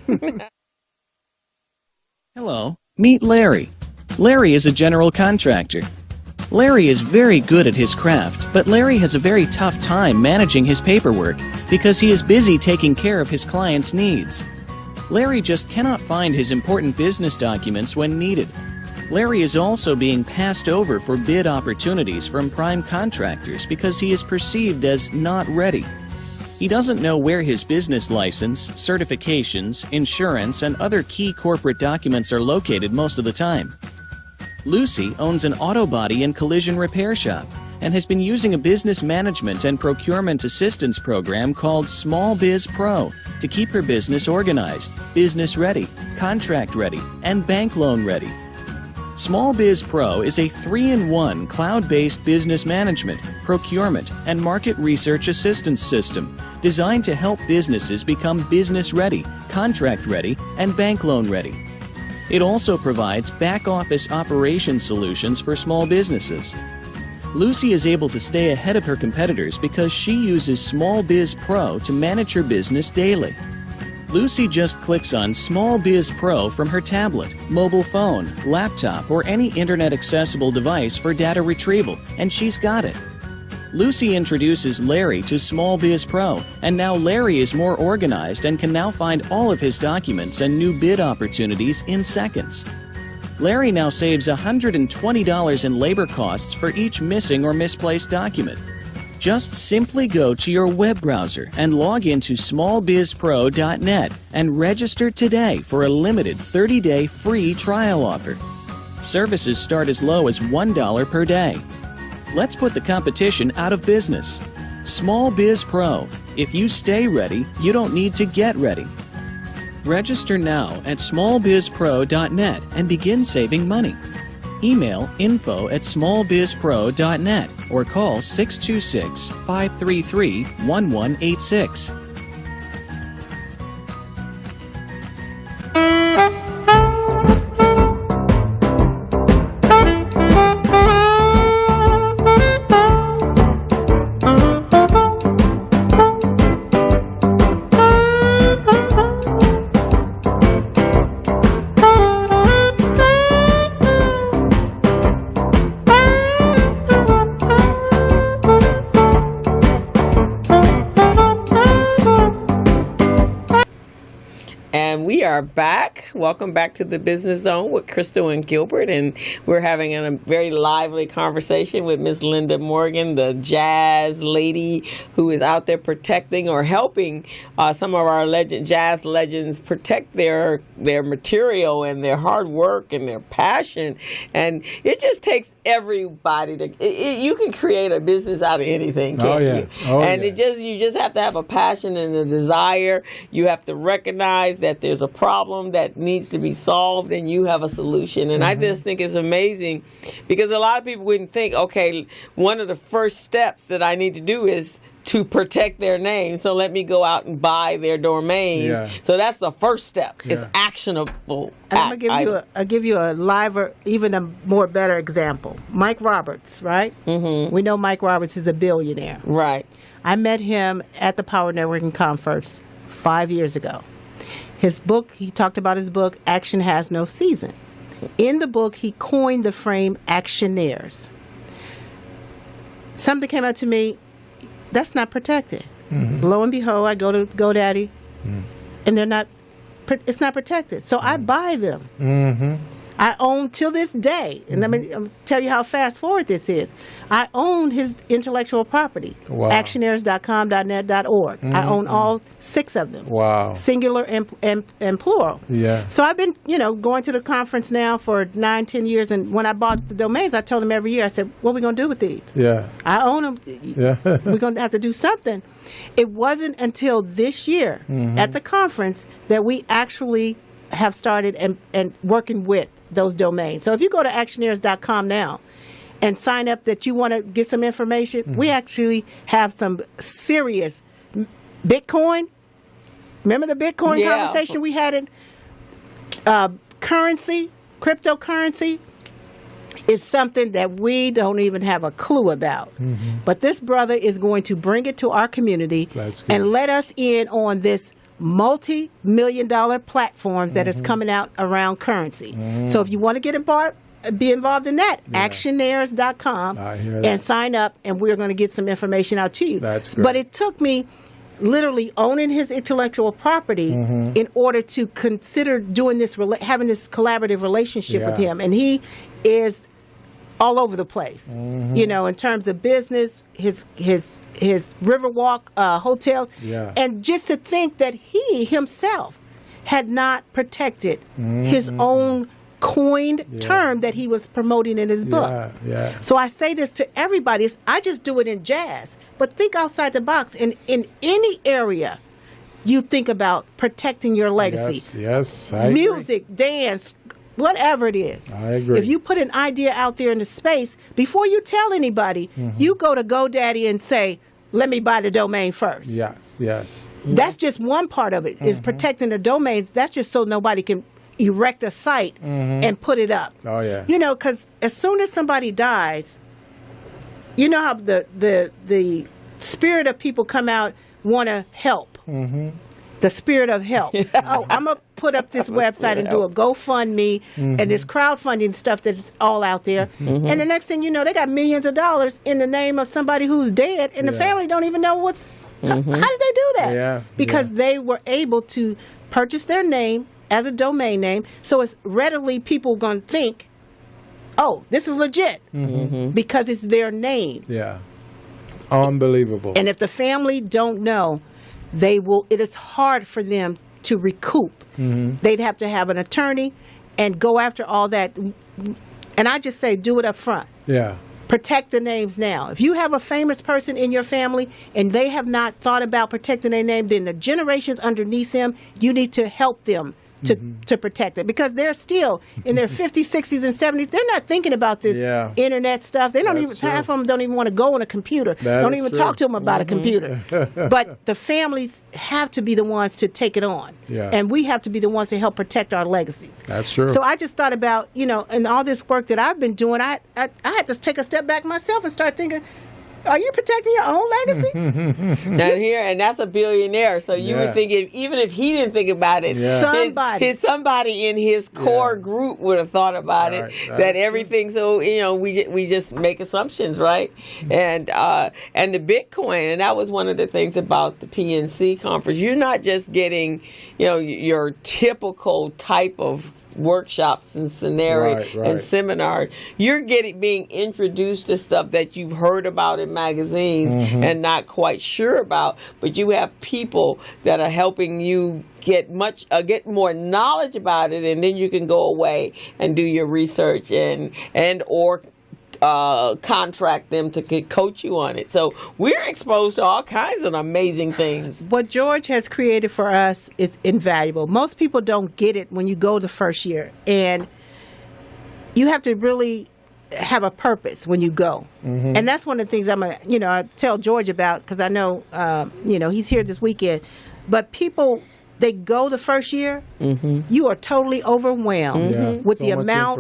Hello, meet Larry. Larry is a general contractor. Larry is very good at his craft, but Larry has a very tough time managing his paperwork because he is busy taking care of his clients' needs. Larry just cannot find his important business documents when needed. Larry is also being passed over for bid opportunities from prime contractors because he is perceived as not ready. He doesn't know where his business license, certifications, insurance, and other key corporate documents are located most of the time. Lucy owns an auto body and collision repair shop and has been using a business management and procurement assistance program called Small Biz Pro to keep her business organized, business ready, contract ready, and bank loan ready. Small Biz Pro is a 3-in-1 cloud-based business management, procurement, and market research assistance system designed to help businesses become business ready, contract ready, and bank loan ready. It also provides back-office operation solutions for small businesses. Lucy is able to stay ahead of her competitors because she uses Small Biz Pro to manage her business daily. Lucy just clicks on Small Biz Pro from her tablet, mobile phone, laptop, or any internet-accessible device for data retrieval, and she's got it. Lucy introduces Larry to Small Biz Pro, and now Larry is more organized and can now find all of his documents and new bid opportunities in seconds. Larry now saves $120 in labor costs for each missing or misplaced document. Just simply go to your web browser and log into smallbizpro.net and register today for a limited 30-day free trial offer. Services start as low as $1 per day. Let's put the competition out of business. Small Biz Pro. If you stay ready, you don't need to get ready. Register now at smallbizpro.net and begin saving money. Email info@smallbizpro.net or call 626-533-1186. We are back. Welcome back to the Business Zone with Crystal and Gilbert, and we're having a very lively conversation with Miss Linda Morgan, the jazz lady who is out there protecting or helping some of our jazz legends protect their material and their hard work and their passion. And it just takes everybody to. You can create a business out of anything, can't you? And you just have to have a passion and a desire. You have to recognize that there's a problem that needs to be solved and you have a solution. And I just think it's amazing because a lot of people wouldn't think, okay, one of the first steps that I need to do is to protect their name. So let me go out and buy their domains. Yeah. So that's the first step. Yeah. It's actionable. And I'm gonna give you a liver, even a more better example. Mike Roberts, right? Mm-hmm. We know Mike Roberts is a billionaire. Right. I met him at the Power Networking Conference 5 years ago. His book, he talked about his book, Action Has No Season. In the book, he coined the frame actionnaires. Something came out to me, that's not protected. Mm-hmm. Lo and behold, I go to GoDaddy, and it's not protected. So I buy them. Mm-hmm. I own till this day, and let me tell you how fast forward this is. I own his intellectual property, actionnaires.com.net.org. Mm-hmm. I own all 6 of them. Wow. Singular and plural. Yeah. So I've been, going to the conference now for 9-10 years, and when I bought the domains, I told them every year, I said, what are we going to do with these? Yeah. I own them. Yeah. We're going to have to do something. It wasn't until this year at the conference that we actually have started and working with those domains. So if you go to actionnaires.com now and sign up that you want to get some information, we actually have some serious Bitcoin. Remember the Bitcoin conversation we had in currency, cryptocurrency? It's something that we don't even have a clue about. Mm-hmm. But this brother is going to bring it to our community and let us in on this multi-million-dollar platforms that is coming out around currency. So if you want to get involved, be involved in that, actionnaires.com, and sign up, and we're going to get some information out to you. That's great. But it took me literally owning his intellectual property in order to consider doing this, having this collaborative relationship with him. And he is all over the place, in terms of business, his Riverwalk hotels, and just to think that he himself had not protected his own coined term that he was promoting in his book. So I say this to everybody. I just do it in jazz, but think outside the box. In any area, you think about protecting your legacy. Yes, I music, agree. Dance, whatever it is. I agree. If you put an idea out there in the space, before you tell anybody, you go to GoDaddy and say, let me buy the domain first. Yes. That's just one part of it, is protecting the domains. That's just so nobody can erect a site and put it up. Oh, yeah. Because as soon as somebody dies, you know how the spirit of people come out, want to help. Mm-hmm. The spirit of help. Oh, I'm going to put up this website and do a GoFundMe and this crowdfunding stuff that's all out there. Mm-hmm. And the next thing you know, they got millions of dollars in the name of somebody who's dead, and the family don't even know what's... How did they do that? Yeah. Because they were able to purchase their name as a domain name, so it's readily people going to think, oh, this is legit, because it's their name. Yeah. Unbelievable. And if the family don't know, they will. It is hard for them to recoup. Mm-hmm. They'd have to have an attorney and go after all that. And I just say, do it up front. Yeah. Protect the names now. If you have a famous person in your family and they have not thought about protecting their name, then the generations underneath them, you need to help them to protect it, because they're still in their 50s, 60s, and 70s. They're not thinking about this internet stuff. They don't half of them don't even want to go on a computer. Don't even talk to them about a computer. But the families have to be the ones to take it on. Yes. And we have to be the ones to help protect our legacies. That's true. So I just thought about, and all this work that I've been doing, I had to take a step back myself and start thinking, are you protecting your own legacy? And that's a billionaire. So you would think, even if he didn't think about it, somebody in his core group would have thought about it. That everything. So we just make assumptions, right? And the Bitcoin, and that was one of the things about the PNC conference. You're not just getting your typical type of workshops and scenarios and seminars. You're being introduced to stuff that you've heard about in magazines and not quite sure about, but you have people that are helping you get more knowledge about it, and then you can go away and do your research and or contract them to coach you on it. So we're exposed to all kinds of amazing things. What George has created for us is invaluable. Most people don't get it when you go the first year, and you have to really have a purpose when you go. And that's one of the things I tell George about, because I know he's here this weekend. But people, they go the first year, you are totally overwhelmed with the amount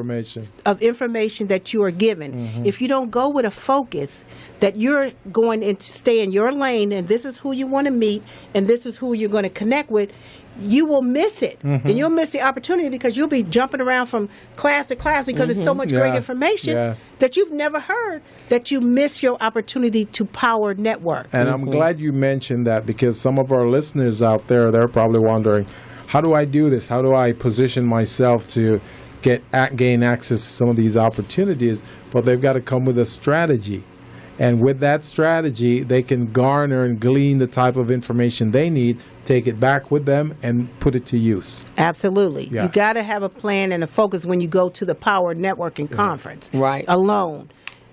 of information that you are given. If you don't go with a focus that you're going to stay in your lane, and this is who you want to meet, and this is who you're going to connect with, you will miss it. And you'll miss the opportunity, because you'll be jumping around from class to class because there's so much great information that you've never heard, that you miss your opportunity to power network. And I'm glad you mentioned that, because some of our listeners out there, they're probably wondering, how do I do this? How do I position myself to gain access to some of these opportunities? But they've got to come with a strategy. And with that strategy, they can garner and glean the type of information they need, take it back with them, and put it to use. Absolutely. Yeah. You got to have a plan and a focus when you go to the Power Networking Conference. Right. Alone.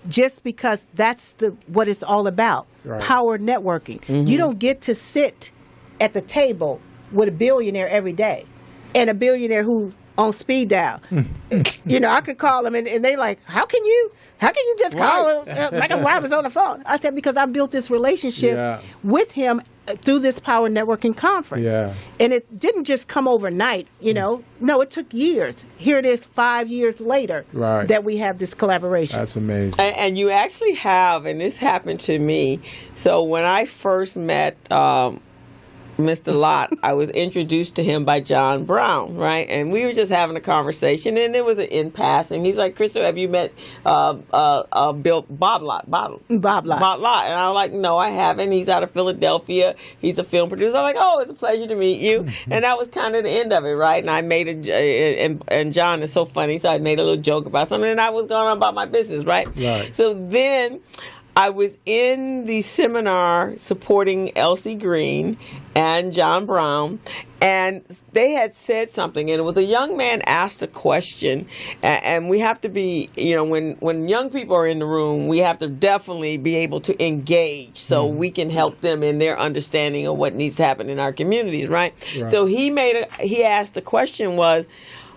Just because that's what it's all about. Right. Power networking. You don't get to sit at the table with a billionaire every day, and a billionaire who on speed dial. I could call them, and they like, how can you just call him like I was on the phone? I said, because I built this relationship with him through this Power Networking Conference. Yeah. And it didn't just come overnight, No, it took years. Here it is 5 years later that we have this collaboration. That's amazing. And you actually have, and this happened to me. So when I first met Mr. Lott, I was introduced to him by John Brown, right? And we were just having a conversation, and it was in passing. He's like, Crystal, have you met Bob Lott? Bob Lott. And I was like, no, I haven't. He's out of Philadelphia. He's a film producer. I was like, oh, it's a pleasure to meet you. And that was kind of the end of it, right? And I made and John is so funny, so I made a little joke about something, and I was going on about my business, right? So then I was in the seminar supporting Elsie Green and John Brown, and they had said something, and it was a young man asked a question, and we have to be, when young people are in the room, we have to definitely be able to engage so we can help them in their understanding of what needs to happen in our communities, right? So he asked the question was,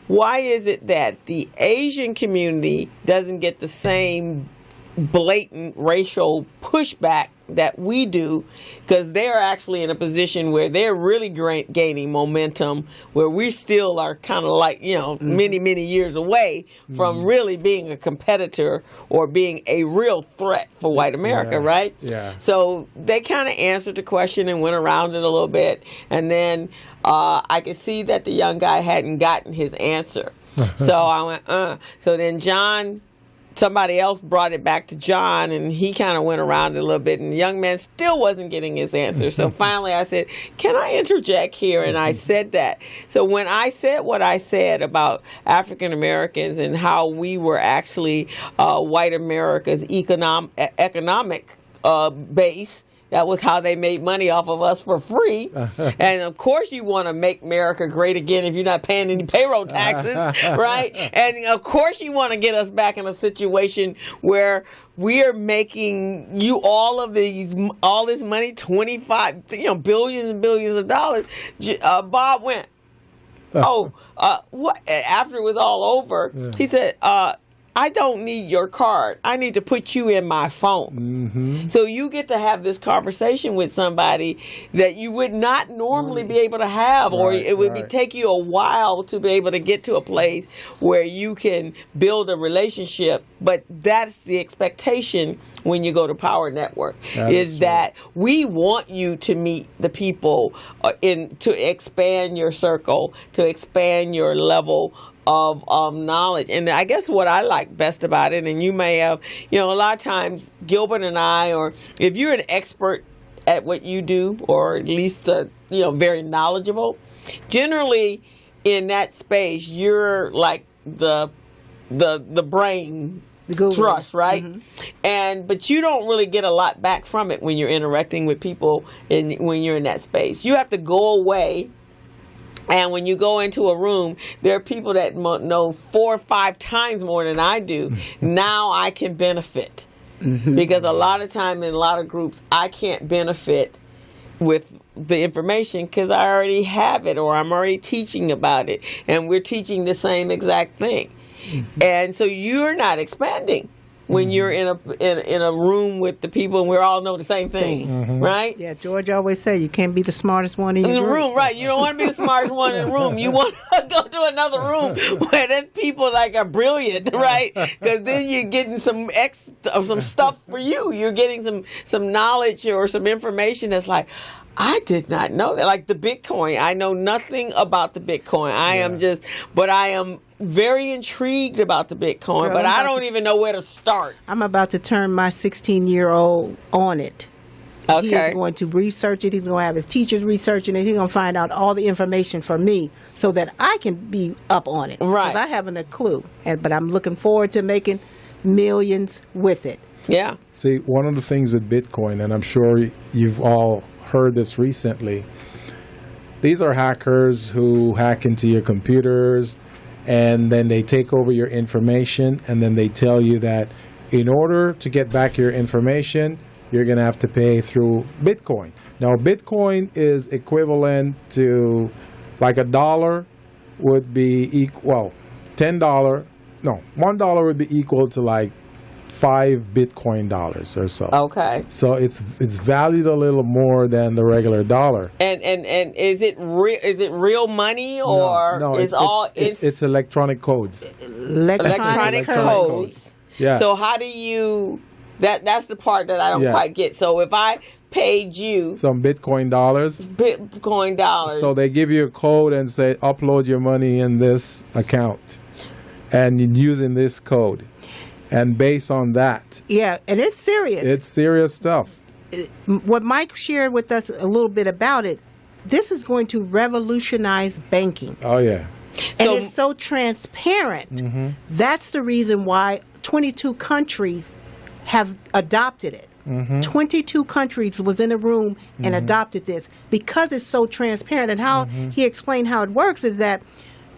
why is it that the Asian community doesn't get the same blatant racial pushback that we do, because they're actually in a position where they're really gaining momentum, where we still are kind of like, many years away from really being a competitor or being a real threat for white America, right? Yeah. So they kind of answered the question and went around it a little bit. And then I could see that the young guy hadn't gotten his answer. So I went, So then somebody else brought it back to John, and he kind of went around it a little bit, and the young man still wasn't getting his answer. So finally I said, can I interject here? And I said that. So when I said what I said about African Americans and how we were actually white America's economic base, that was how they made money off of us for free. And of course you want to make America great again if you're not paying any payroll taxes, right? And of course you want to get us back in a situation where we are making you all this money, 25, billions and billions of dollars. Bob went, what? After it was all over, he said, I don't need your card. I need to put you in my phone. So you get to have this conversation with somebody that you would not normally be able to have, or it would take you a while to be able to get to a place where you can build a relationship. But that's the expectation when you go to Power Network, is that we want you to meet the people to expand your circle, to expand your level of knowledge. And I guess what I like best about it, and you may have, a lot of times Gilbert and I, or if you're an expert at what you do, or at least very knowledgeable, generally in that space you're like the brain trust, right? But you don't really get a lot back from it when you're interacting with people when you're in that space. You have to go away. And when you go into a room, there are people that know 4 or 5 times more than I do. Now I can benefit. Because a lot of time in a lot of groups, I can't benefit with the information because I already have it, or I'm already teaching about it. And we're teaching the same exact thing. And so you're not expanding when you're in a room with the people, and we all know the same thing, right? Yeah, George always say you can't be the smartest one in your room. Right? You don't want to be the smartest one in the room. You want to go to another room where there's people like are brilliant, right? Because then you're getting some stuff for you. You're getting some knowledge or some information that's like, I did not know that. Like the Bitcoin, I know nothing about the Bitcoin. I am very intrigued about the Bitcoin, but I don't even know where to start. I'm about to turn my 16-year-old on it. Okay. He is going to research it. He's going to have his teachers researching it. He's going to find out all the information for me so that I can be up on it. Right. Because I haven't a clue. But I'm looking forward to making millions with it. Yeah. See, one of the things with Bitcoin, and I'm sure you've all heard this recently, these are hackers who hack into your computers, and then they take over your information, and then they tell you that in order to get back your information, you're going to have to pay through Bitcoin. Now, Bitcoin is equivalent to like $1 would be $1 would be equal to like 5 Bitcoin dollars or so. Okay. So it's valued a little more than the regular dollar. And is it real? Is it real money, or no, it's electronic codes. Electronic codes. Yeah. So how do you? That's the part that I don't quite get. So if I paid you some Bitcoin dollars, so they give you a code and say upload your money in this account, and you're using this code. And based on that. Yeah, and it's serious. It's serious stuff. What Mike shared with us a little bit about it, this is going to revolutionize banking. Oh, yeah. And it's so transparent. That's the reason why 22 countries have adopted it. 22 countries was in a room and adopted this because it's so transparent. And how he explained how it works is that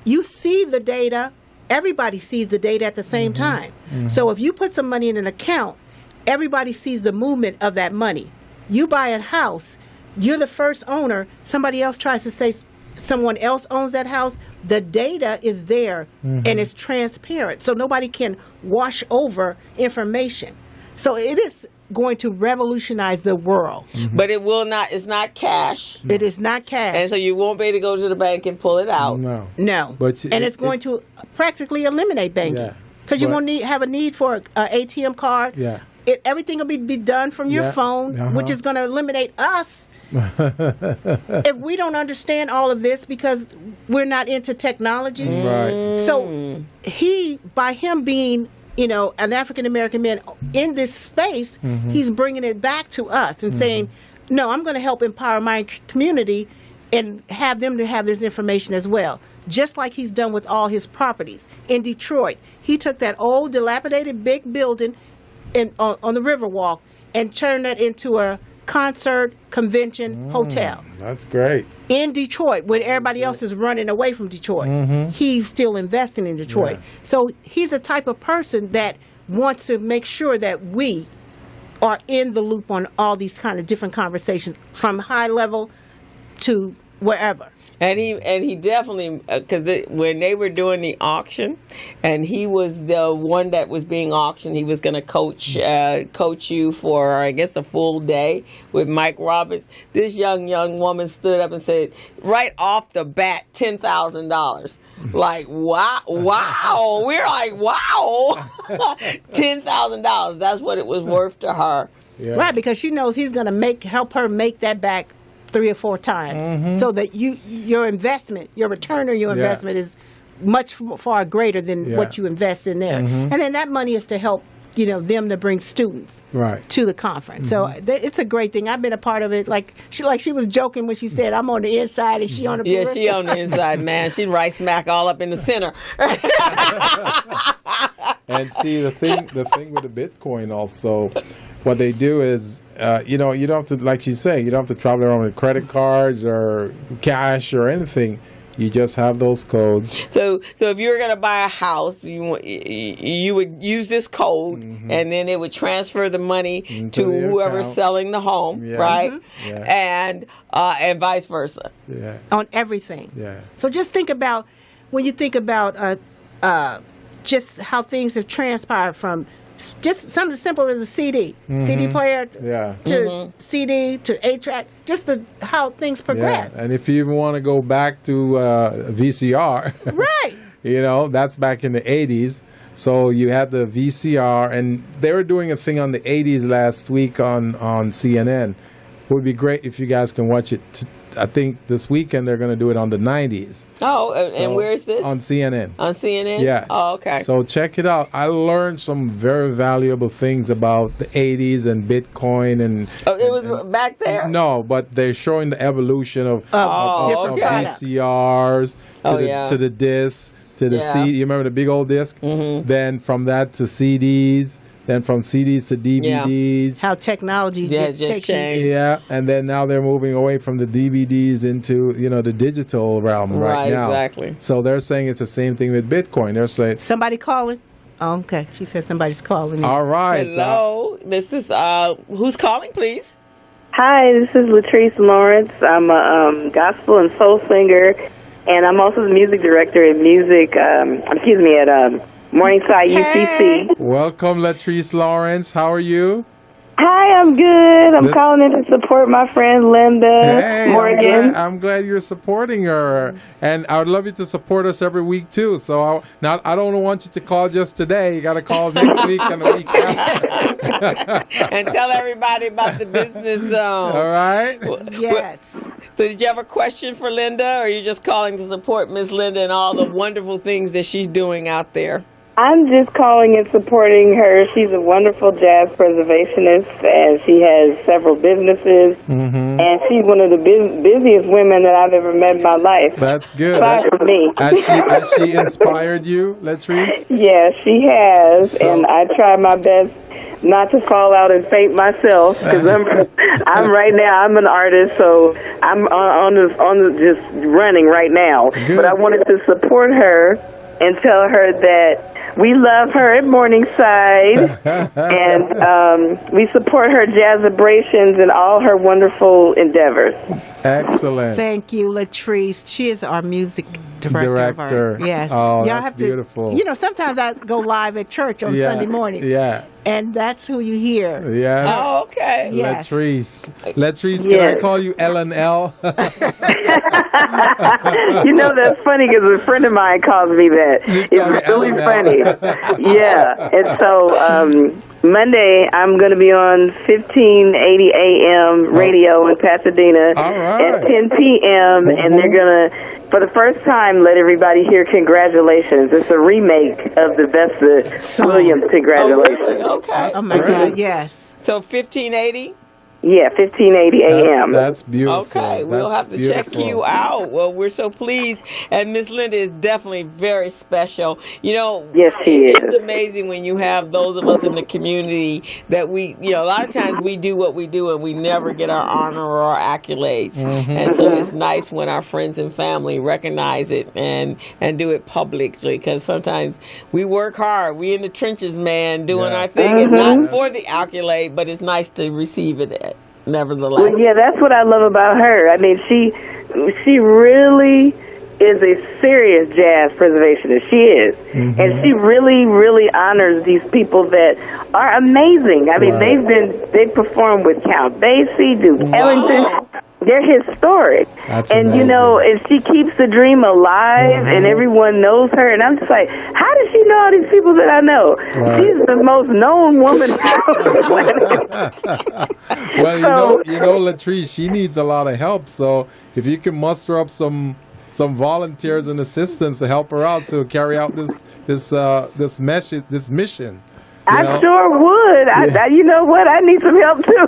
you see the data. Everybody sees the data at the same time. So if you put some money in an account, everybody sees the movement of that money. You buy a house, you're the first owner. Somebody else tries to say someone else owns that house. The data is there and it's transparent. So nobody can wash over information. So it is going to revolutionize the world. But it will not. It's not cash. It is not cash. And so you won't be able to go to the bank and pull it out. No. But and it's going to practically eliminate banking. Because you won't have a need for an ATM card. Yeah. Everything will be done from your phone, which is going to eliminate us if we don't understand all of this because we're not into technology. Right. So by him being, an African American man in this space, he's bringing it back to us and saying, no, I'm going to help empower my community and have them to have this information as well. Just like he's done with all his properties. In Detroit, he took that old dilapidated big building on the Riverwalk and turned that into a concert convention hotel. That's great. In Detroit, when everybody else is running away from Detroit, he's still investing in Detroit. Yeah. So he's a type of person that wants to make sure that we are in the loop on all these kind of different conversations from high level to wherever. And he definitely, because when they were doing the auction, and he was the one that was being auctioned, he was going to coach you for, I guess, a full day with Mike Roberts. This young woman stood up and said, right off the bat, $10,000. Like, wow. We're like, wow. $10,000. That's what it was worth to her. Yeah. Right, because she knows he's going to help her make that back 3 or 4 times, so that your investment, your return on your investment is much far greater than what you invest in there. And then that money is to help them to bring students to the conference. So it's a great thing. I've been a part of it. Like she was joking when she said, "I'm on the inside and she on the periphery." Yeah, she on the inside, man. She right smack all up in the center. And see, the thing with the Bitcoin also, what they do is, you don't have to, like you say, you don't have to travel around with credit cards or cash or anything. You just have those codes. So if you were going to buy a house, you would use this code, and then it would transfer the money to whoever's selling the home, right? Yeah. And vice versa. Yeah. On everything. Yeah. So just think about, when you think about just how things have transpired from just something as simple as a CD player to CD to 8-track, just how things progress. Yeah. And if you even want to go back to VCR, right? That's back in the 80s. So you had the VCR, and they were doing a thing on the 80s last week on CNN. It would be great if you guys can watch it. I think this weekend they're going to do it on the 90s. Oh, and where is this? On CNN. On CNN? Yes. Oh, okay. So check it out. I learned some very valuable things about the 80s and Bitcoin and. Oh, it was back there? No, but they're showing the evolution of different VCRs to the discs to the CD. You remember the big old disc? Then from that to CDs. Then from CDs to DVDs. How technology just takes changed. Yeah, and then now they're moving away from the DVDs into, the digital realm right now. Exactly. So they're saying it's the same thing with Bitcoin. They're saying... Somebody calling? Oh, okay. She said somebody's calling. All right. Hello. This is... who's calling, please? Hi, this is Latrice Lawrence. I'm a gospel and soul singer, and I'm also the music director at Morningside UCC. Welcome, Latrice Lawrence. How are you? Hi, I'm good. I'm calling in to support my friend Linda Morgan. I'm glad you're supporting her, and I would love you to support us every week too. So I don't want you to call just today. You got to call next week and the week after. And tell everybody about the Business Zone. All right. Yes. So did you have a question for Linda, or are you just calling to support Miss Linda and all the wonderful things that she's doing out there? I'm just calling and supporting her. She's a wonderful jazz preservationist, and she has several businesses, and she's one of the busiest women that I've ever met in my life. That's good. For me. Has she inspired you, Latrice? Yes, she has, and I try my best not to fall out and faint myself, because I'm right now. I'm an artist, so I'm on just running right now. Good. But I wanted to support her and tell her that we love her at Morningside, and we support her jazzabrations and all her wonderful endeavors. Excellent. Thank you, Latrice. She is our music Director. Yes. Oh, Y'all that's have to, beautiful. Sometimes I go live at church on Sunday morning. Yeah. And that's who you hear. Yeah. Oh, okay. Yes. Latrice, can I call you L&L? That's funny because a friend of mine calls me that. It's really funny. Yeah. And so Monday, I'm going to be on 1580 AM radio in Pasadena at 10 p.m. And they're going to, for the first time, let everybody hear congratulations. It's a remake of the Vesta Williams congratulations. Oh, okay. Oh, my God, yes. So 1580? Yeah, 1580 AM. That's beautiful. Okay, we'll have to check you out. Well, we're so pleased. And Miss Linda is definitely very special. Yes, she is. It's amazing when you have those of us in the community that we, a lot of times we do what we do and we never get our honor or our accolades. And so it's nice when our friends and family recognize it and do it publicly, because sometimes we work hard. We in the trenches, man, doing our thing, and not for the accolade, but it's nice to receive it nevertheless. Well, yeah, that's what I love about her. I mean, she really is a serious jazz preservationist. She is. And she really, really honors these people that are amazing. I mean, they performed with Count Basie, Duke Ellington. They're historic. That's and amazing. and she keeps the dream alive, and everyone knows her. And I'm just like, how does she know all these people that I know? Right. She's the most known woman. Well, Latrice, she needs a lot of help. So if you can muster up some volunteers and assistants to help her out to carry out this mission. I sure would. You know what? I need some help too.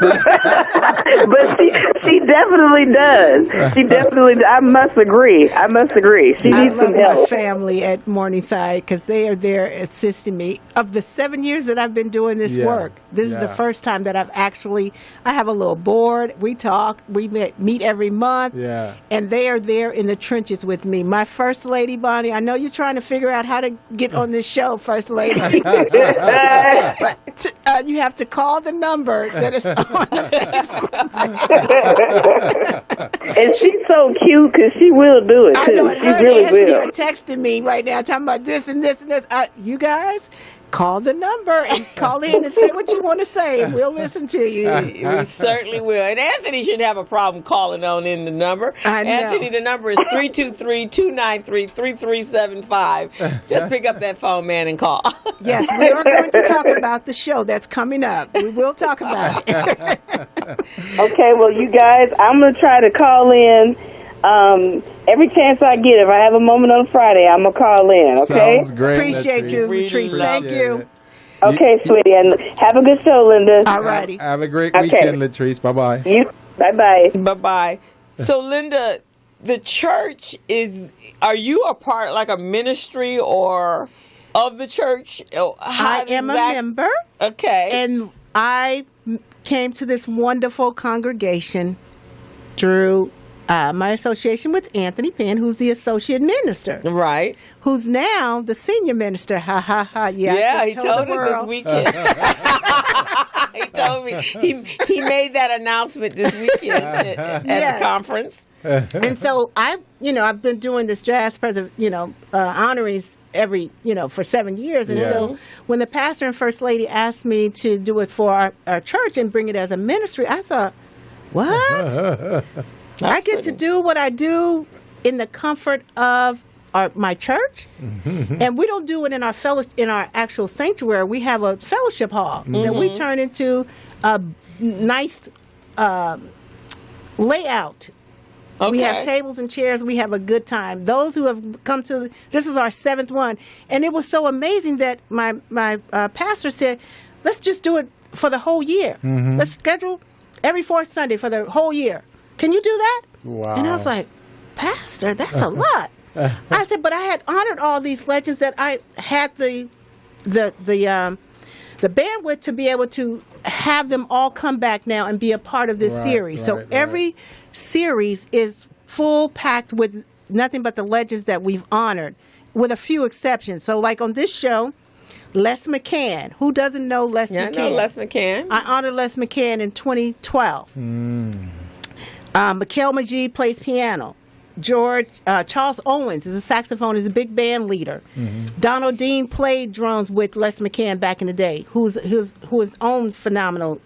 But she definitely does. She definitely. I must agree. She needs some help. I love my family at Morningside because they are there assisting me. Of the 7 years that I've been doing this work, this is the first time that I have a little board. We talk. We meet every month. Yeah. And they are there in the trenches with me. My First Lady, Bonnie, I know you're trying to figure out how to get on this show, First Lady. But you have to call the number that is on the Facebook. And she's so cute because she will do it, too. I know, she really will. You're texting me right now talking about this and this and this. You guys, call the number and call in and say what you want to say, and we'll listen to you. We certainly will. And Anthony shouldn't have a problem calling on in the number. I know. Anthony, the number is 323-293-3375. Just pick up that phone, man, and call. Yes, we are going to talk about the show that's coming up. We will talk about it. Okay, well, you guys, I'm going to try to call in every chance I get. If I have a moment on Friday, I'm going to call in, okay? Sounds great. Appreciate you, Latrice. Thank you. Okay, sweetie, and have a good show, Linda. All righty. Have a great weekend, Latrice. Bye-bye. Bye-bye. Bye-bye. So, Linda, the church are you a part, like a ministry or of the church? I am a member. Okay. And I came to this wonderful congregation through my association with Anthony Penn, who's the associate minister. Right. Who's now the senior minister. Ha, ha, ha. Yeah, he told us this weekend. He told me. He made that announcement this weekend at the conference. And so I've been doing this jazz honorees for 7 years. And so when the pastor and first lady asked me to do it for our church and bring it as a ministry, I thought, what? I get to do what I do in the comfort of my church, and we don't do it in our actual sanctuary. We have a fellowship hall that we turn into a nice layout. Okay. We have tables and chairs. We have a good time. Those who have come to this is our 7th one, and it was so amazing that my pastor said, "Let's just do it for the whole year. Let's schedule every 4th Sunday for the whole year. Can you do that?" Wow. And I was like, "Pastor, that's a lot." I said, "But I had honored all these legends that I had the bandwidth to be able to have them all come back now and be a part of this series." So every series is full packed with nothing but the legends that we've honored, with a few exceptions. So like on this show, Les McCann. Who doesn't know Les McCann? I know Les McCann. I honored Les McCann in 2012. Mikhail Majid plays piano. Charles Owens is a saxophonist, a big band leader. Donald Dean played drums with Les McCann back in the day, who is his own phenomenal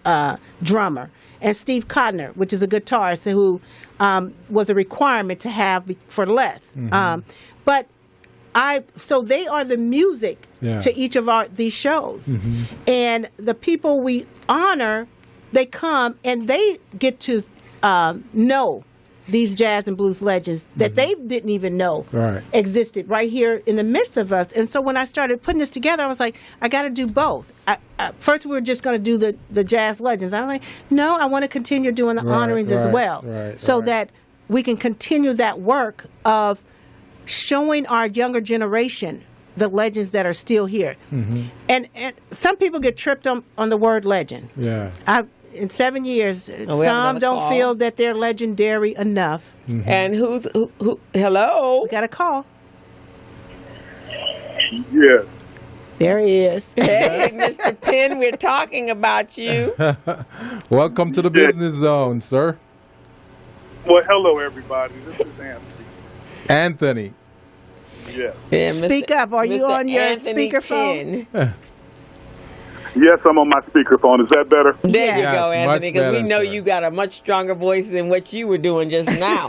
drummer. And Steve Codner, which is a guitarist who was a requirement to have for Les. So they are the music to each of these shows. And the people we honor, they come and they get to know these jazz and blues legends that they didn't even know existed right here in the midst of us. And so when I started putting this together, I was like, I got to do both. First, we were just going to do the jazz legends. I was like, no, I want to continue doing the honorings as well, so that we can continue that work of showing our younger generation the legends that are still here. And some people get tripped on the word legend. In 7 years, some don't feel that they're legendary enough. And who? Hello? We got a call. Yes. There he is. Hey, Mr. Penn, we're talking about you. Welcome to the Business Zone, sir. Well, hello, everybody. This is Anthony. Anthony. Yes. Yeah, Speak up. Are you Mr. on your Anthony speakerphone? Penn. Yes, I'm on my speakerphone. Is that better? There you Yes. go, Much Anthony, because we better, know sir. you got a much stronger voice than what you were doing just now.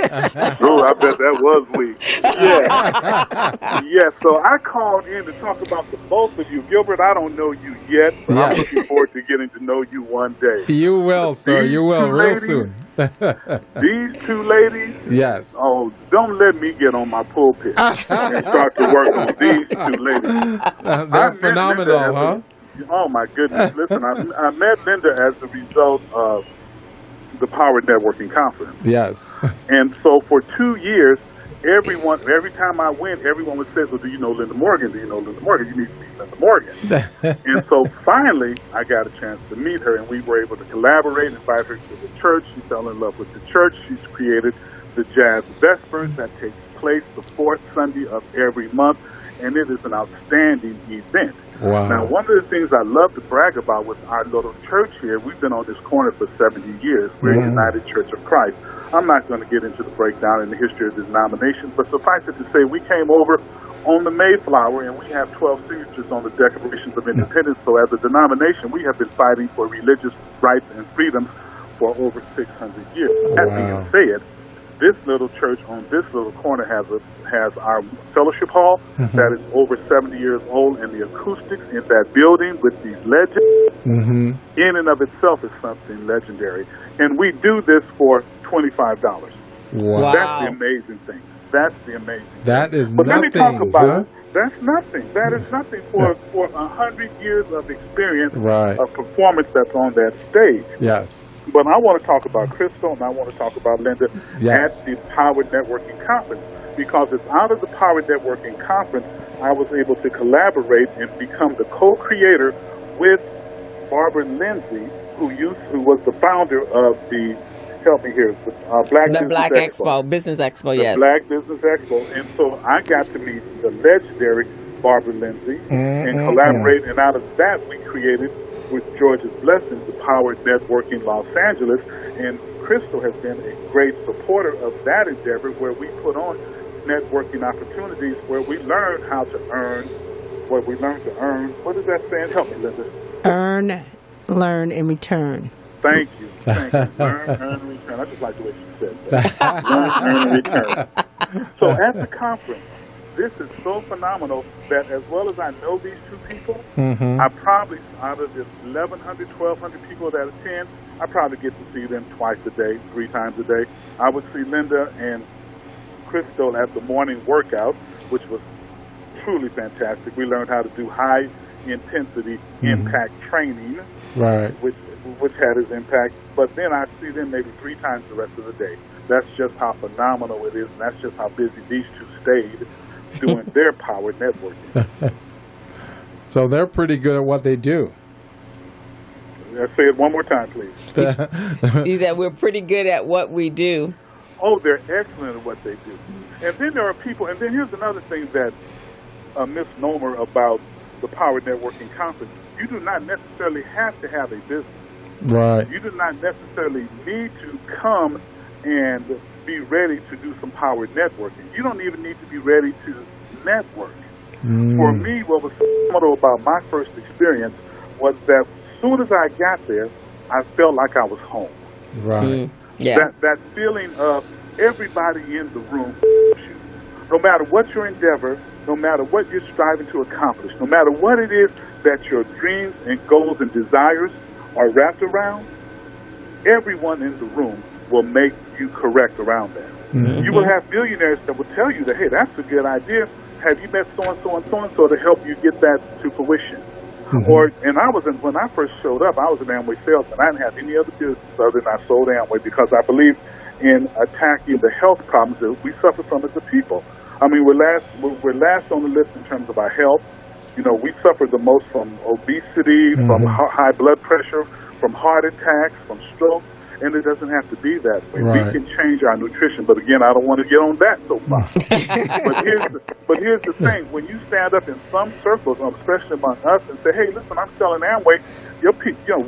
Oh, I bet that was weak. Yeah. Yes, so I called in to talk about the both of you. Gilbert, I don't know you yet, but I'm looking forward to getting to know you one day. You will, sir. You will, two real ladies, soon. These two ladies, Yes. oh, don't let me get on my pulpit and start to work on these two ladies. They're phenomenal, huh? Oh, my goodness. Listen, I met Linda as a result of the Power Networking Conference. Yes. And so for 2 years, every time I went, everyone would say, well, do you know Linda Morgan? Do you know Linda Morgan? You need to meet Linda Morgan. And so finally, I got a chance to meet her, and we were able to collaborate, invite her to the church. She fell in love with the church. She's created the Jazz Vespers that takes place the fourth Sunday of every month, and it is an outstanding event. Wow. Now, one of the things I love to brag about with our little church here, we've been on this corner for 70 years. We're United Church of Christ. I'm not going to get into the breakdown in the history of the denomination, but suffice it to say, we came over on the Mayflower, and we have 12 signatures on the Declarations of Independence. So as a denomination, we have been fighting for religious rights and freedoms for over 600 years. That being said, this little church on this little corner has our fellowship hall that is over 70 years old, and the acoustics in that building with these legends in and of itself is something legendary. And we do this for $25. Wow. That's the amazing thing. That's the amazing thing. That is But nothing. let me talk about huh? That's nothing. That is nothing for 100 years of experience Right. of performance that's on that stage. Yes. But I want to talk about Crystal, and I want to talk about Linda Yes. at the Power Networking Conference, because it's out of the Power Networking Conference I was able to collaborate and become the co-creator with Barbara Lindsay, who was the founder of the, help me here, the Black Business Expo, the yes. Black Business Expo. And so I got to meet the legendary Barbara Lindsay and collaborate, and out of that we created, with George's blessings, the Power Networking Los Angeles, and Crystal has been a great supporter of that endeavor, where we put on networking opportunities where we learn how to earn, what we learn to earn. What is that saying? Help me, Linda. Earn, learn, and return. Thank you. Thank you. Learn, earn, and return. I just like the way she said that. Learn, earn, and return. So at the conference, this is so phenomenal that as well as I know these two people, I probably, out of the 1,100, 1,200 people that attend, I probably get to see them twice a day, 3 times a day. I would see Linda and Crystal at the morning workout, which was truly fantastic. We learned how to do high intensity impact training, Right. which had its impact. But then I see them maybe 3 times the rest of the day. That's just how phenomenal it is, and that's just how busy these two stayed doing their power networking. So they're pretty good at what they do. Let's say it one more time, please. He said we're pretty good at what we do. Oh, they're excellent at what they do. And then there are people, and then here's another thing that a misnomer about the Power Networking Conference. You do not necessarily have to have a business. Right. You do not necessarily need to come and be ready to do some power networking. You don't even need to be ready to network. For me, what was phenomenal about my first experience was that as soon as I got there, I felt like I was home. Right. Yeah. That feeling of everybody in the room, no matter what your endeavor, no matter what you're striving to accomplish, no matter what it is that your dreams and goals and desires are wrapped around, everyone in the room will make you correct around that. You will have millionaires that will tell you that, hey, that's a good idea. Have you met so-and-so and so-and-so to help you get that to fruition? And when I first showed up, I was an Amway salesman. I didn't have any other business other than I sold Amway because I believe in attacking the health problems that we suffer from as a people. I mean, we're last on the list in terms of our health. You know, we suffer the most from obesity, from high blood pressure, from heart attacks, from stroke, and it doesn't have to be that way. Right. We can change our nutrition, but again, I don't want to get on that soapbox. but here's the thing: when you stand up in some circles, especially among us, and say, "Hey, listen, I'm selling Amway,"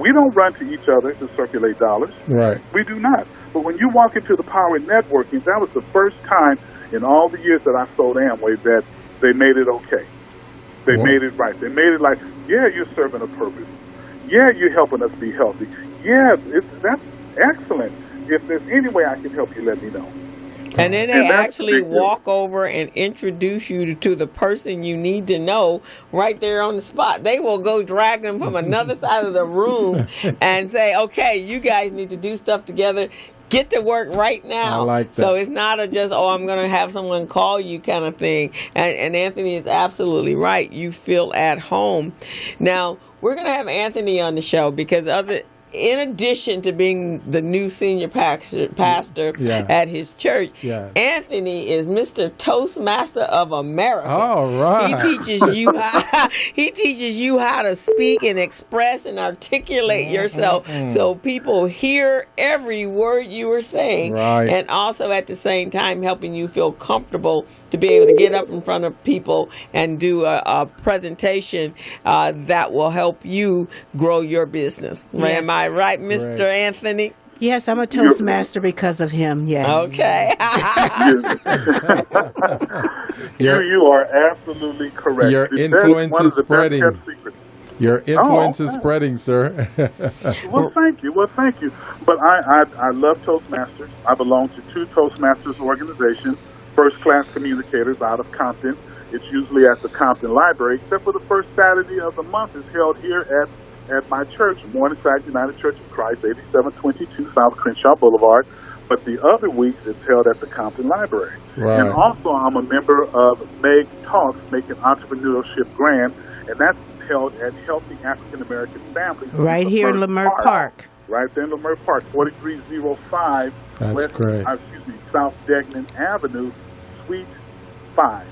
we don't run to each other to circulate dollars. Right. We do not. But when you walk into the power networking, that was the first time in all the years that I sold Amway that they made it okay. They made it right. They made it like, yeah, you're serving a purpose. Yeah, you're helping us be healthy. Yeah, that's excellent. If there's any way I can help you, let me know. And then they actually walk over and introduce you to the person you need to know right there on the spot. They will go drag them from another side of the room and say, okay, you guys need to do stuff together. Get to work right now. I like that. So it's not I'm going to have someone call you kind of thing. And Anthony is absolutely right. You feel at home. Now, we're going to have Anthony on the show because in addition to being the new senior pastor at his church, Anthony is Mr. Toastmaster of America. All right. He teaches you how to speak and express and articulate yourself so people hear every word you are saying. Right. And also at the same time helping you feel comfortable to be able to get up in front of people and do a presentation that will help you grow your business. Yes. Am I right, Mr. Anthony? Yes, I'm a Toastmaster because of him, yes. Okay. You are absolutely correct. Your influence is spreading. Your influence is spreading, sir. Well, thank you. But I love Toastmasters. I belong to two Toastmasters organizations, First Class Communicators out of Compton. It's usually at the Compton Library, except for the first Saturday of the month is held here at my church, Morningside United Church of Christ, 8722 South Crenshaw Boulevard. But the other weeks it's held at the Compton Library. Right. And also I'm a member of Meg Talks, Making Entrepreneurship Grand, and that's held at Healthy African American Families. Right here in Leimert Park. Right there in Leimert Park, 4305 That's great. South Degnan Avenue, Suite 5.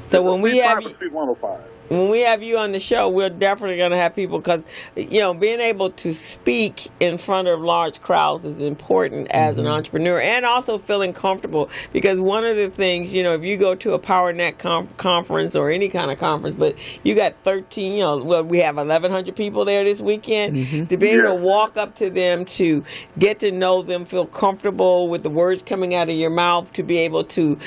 So when we have Suite 105. When we have you on the show, we're definitely going to have people because, being able to speak in front of large crowds is important as an entrepreneur and also feeling comfortable because one of the things, if you go to a PowerNet conference or any kind of conference, but you got 13, we have 1,100 people there this weekend, to be able to walk up to them, to get to know them, feel comfortable with the words coming out of your mouth, to be able to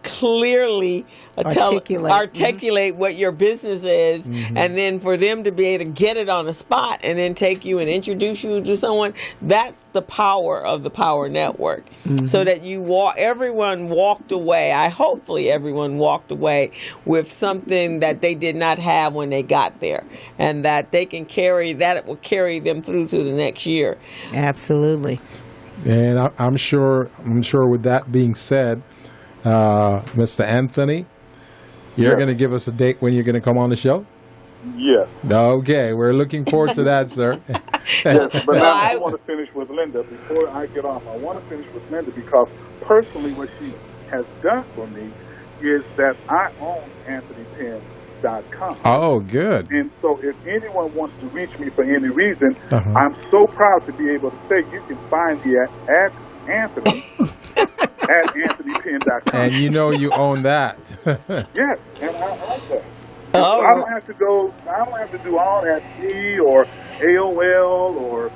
clearly articulate what your business is, and then for them to be able to get it on the spot and then take you and introduce you to someone, that's the power of the Power Network. So that everyone walked away, hopefully everyone walked away with something that they did not have when they got there, and that they can it will carry them through to the next year. Absolutely. And I'm sure with that being said, Mr. Anthony, you're going to give us a date when you're going to come on the show? Yes. Okay, we're looking forward to that, sir. Yes, but now I want to finish with Linda. Before I get off, I want to finish with Linda because personally what she has done for me is that I own AnthonyPenn.com. Oh, good. And so if anyone wants to reach me for any reason, I'm so proud to be able to say you can find me at Anthony at AnthonyPenn.com. And you own that. Yes, and I like that. So I don't have to do all that C or AOL or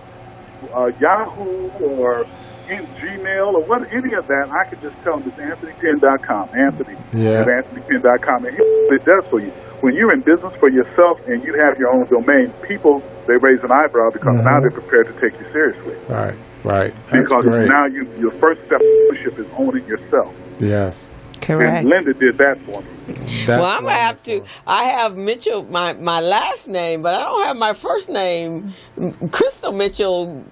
Yahoo or in Gmail or what, any of that, I could just tell them it's AnthonyPenn.com, Anthony at AnthonyPenn.com, and it does for you. When you're in business for yourself and you have your own domain, people, they raise an eyebrow because now they're prepared to take you seriously. Right, right. That's because great. now your first step of ownership is owning yourself. Yes. Correct. And Linda did that for me. Well, I'm gonna have to. I have Mitchell, my last name, but I don't have my first name, Crystal Mitchell,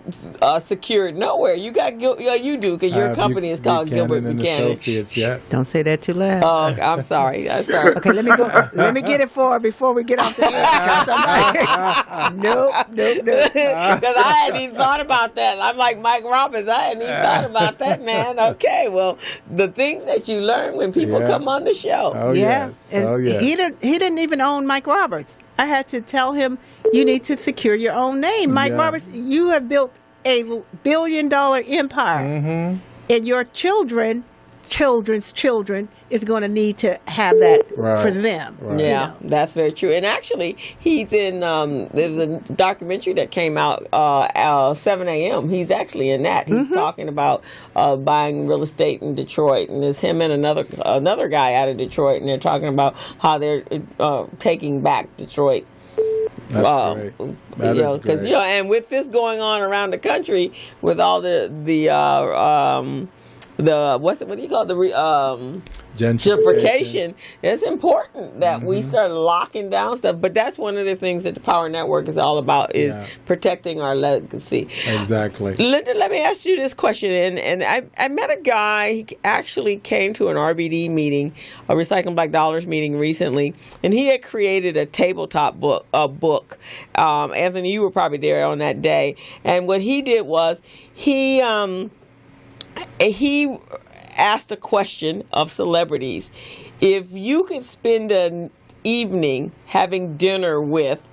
secured nowhere. You got, you do, because your company is called Gilbert and Buchanan. Associates, yes. Don't say that too loud. Oh, I'm sorry. I'm sorry. Okay, let me go. Let me get it for her before we get off the air. Nope. Because I hadn't even thought about that. I'm like Mike Robbins. I hadn't even thought about that, man. Okay, well, the things that you learn when people come on the show. Oh, Yeah, yes. and Oh, yes. he didn't even own Mike Roberts. I had to tell him, you need to secure your own name. Mike Roberts, you have built a $1 billion empire, and your children's children is going to need to have that for them. Right. Yeah, that's very true. And actually, he's in, there's a documentary that came out, 7 a.m. He's actually in that. He's talking about buying real estate in Detroit. And it's him and another guy out of Detroit. And they're talking about how they're taking back Detroit. That's great. That is Because, great. and with this going on around the country, with all what do you call it? Gentrification. It's important that we start locking down stuff. But that's one of the things that the Power Network is all about, is protecting our legacy. Exactly. Linda, let me ask you this question. And I met a guy, he actually came to an RBD meeting, a Recycling Black Dollars meeting recently, and he had created a tabletop book. Anthony, you were probably there on that day. And what he did was he asked a question of celebrities. If you could spend an evening having dinner with,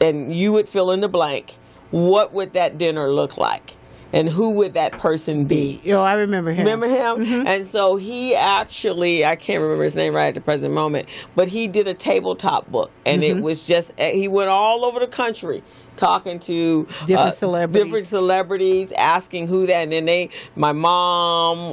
and you would fill in the blank, what would that dinner look like? And who would that person be? Oh, I remember him. Remember him? And so he actually, I can't remember his name right at the present moment, but he did a tabletop book. And it was just, he went all over the country talking to different celebrities, asking who that, and then my mom,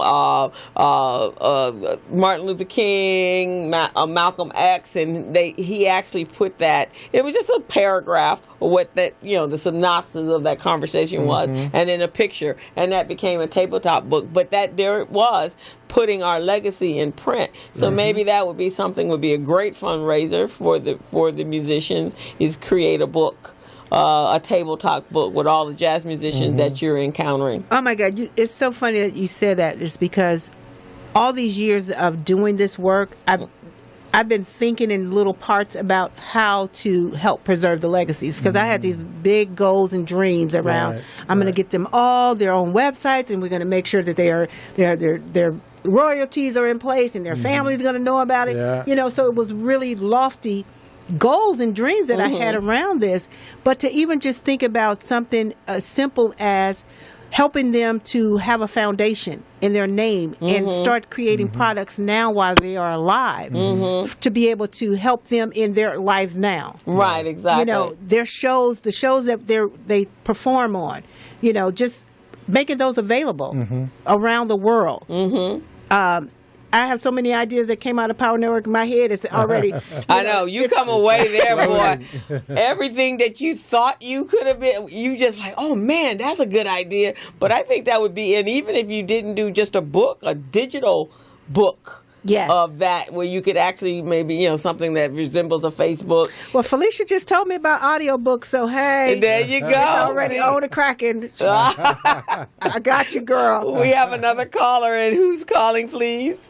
Martin Luther King, Malcolm X, and he actually put that. It was just a paragraph of what that, the synopsis of that conversation was, and then a picture, and that became a tabletop book. But that there it was, putting our legacy in print. So maybe that would be something, would be a great fundraiser for the musicians, is create a book. A tabletop book with all the jazz musicians that you're encountering. Oh my God, it's so funny that you said that. It's because all these years of doing this work, I've been thinking in little parts about how to help preserve the legacies, because I had these big goals and dreams around. I'm going to get them all their own websites, and we're going to make sure that their royalties are in place, and their family's going to know about it. So it was really lofty goals and dreams that I had around this. But to even just think about something as simple as helping them to have a foundation in their name and start creating products now while they are alive, to be able to help them in their lives now. Right, exactly. Their shows, the shows that they perform on, just making those available around the world. I have so many ideas that came out of Power Network in my head. It's already... I know. You come away there, boy. Everything that you thought you could have been, you just like, oh, man, that's a good idea. But I think that would be, and even if you didn't do just a book, a digital book of that, where you could actually maybe, something that resembles a Facebook. Well, Felicia just told me about audiobooks, so hey. There you go. It's already on the cracking. I got you, girl. We have another caller, and who's calling, please?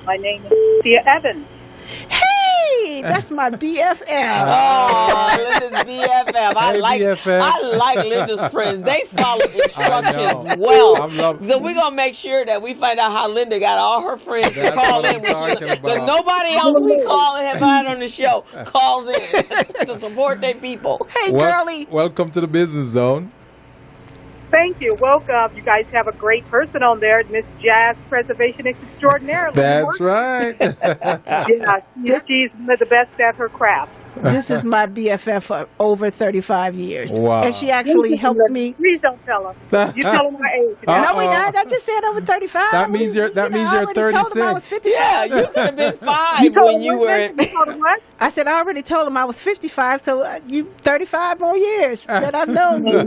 My name is Thea Evans. Hey, that's my BFF. Oh, Linda's BFF. I like Linda's friends. They follow instructions well. So we're going to make sure that we find out how Linda got all her friends to call in. Because nobody else we call and have had on the show calls in to support their people. Hey, girlie. Welcome to the Business Zone. Thank you. Welcome. You guys have a great person on there, Miss Jazz Preservation Extraordinaire. That's right. Yeah, she's one of the best at her craft. This is my BFF for over 35 years. Wow. And she actually helps me. Please don't tell her. You tell her my age. No, we not. I just said over 35. That means you're I already told him I was 36. 55. Yeah, you could have been 5 You told when her you what, were. Nancy? You told her what? I said I already told him I was 55, so you 35 more years that I've known you.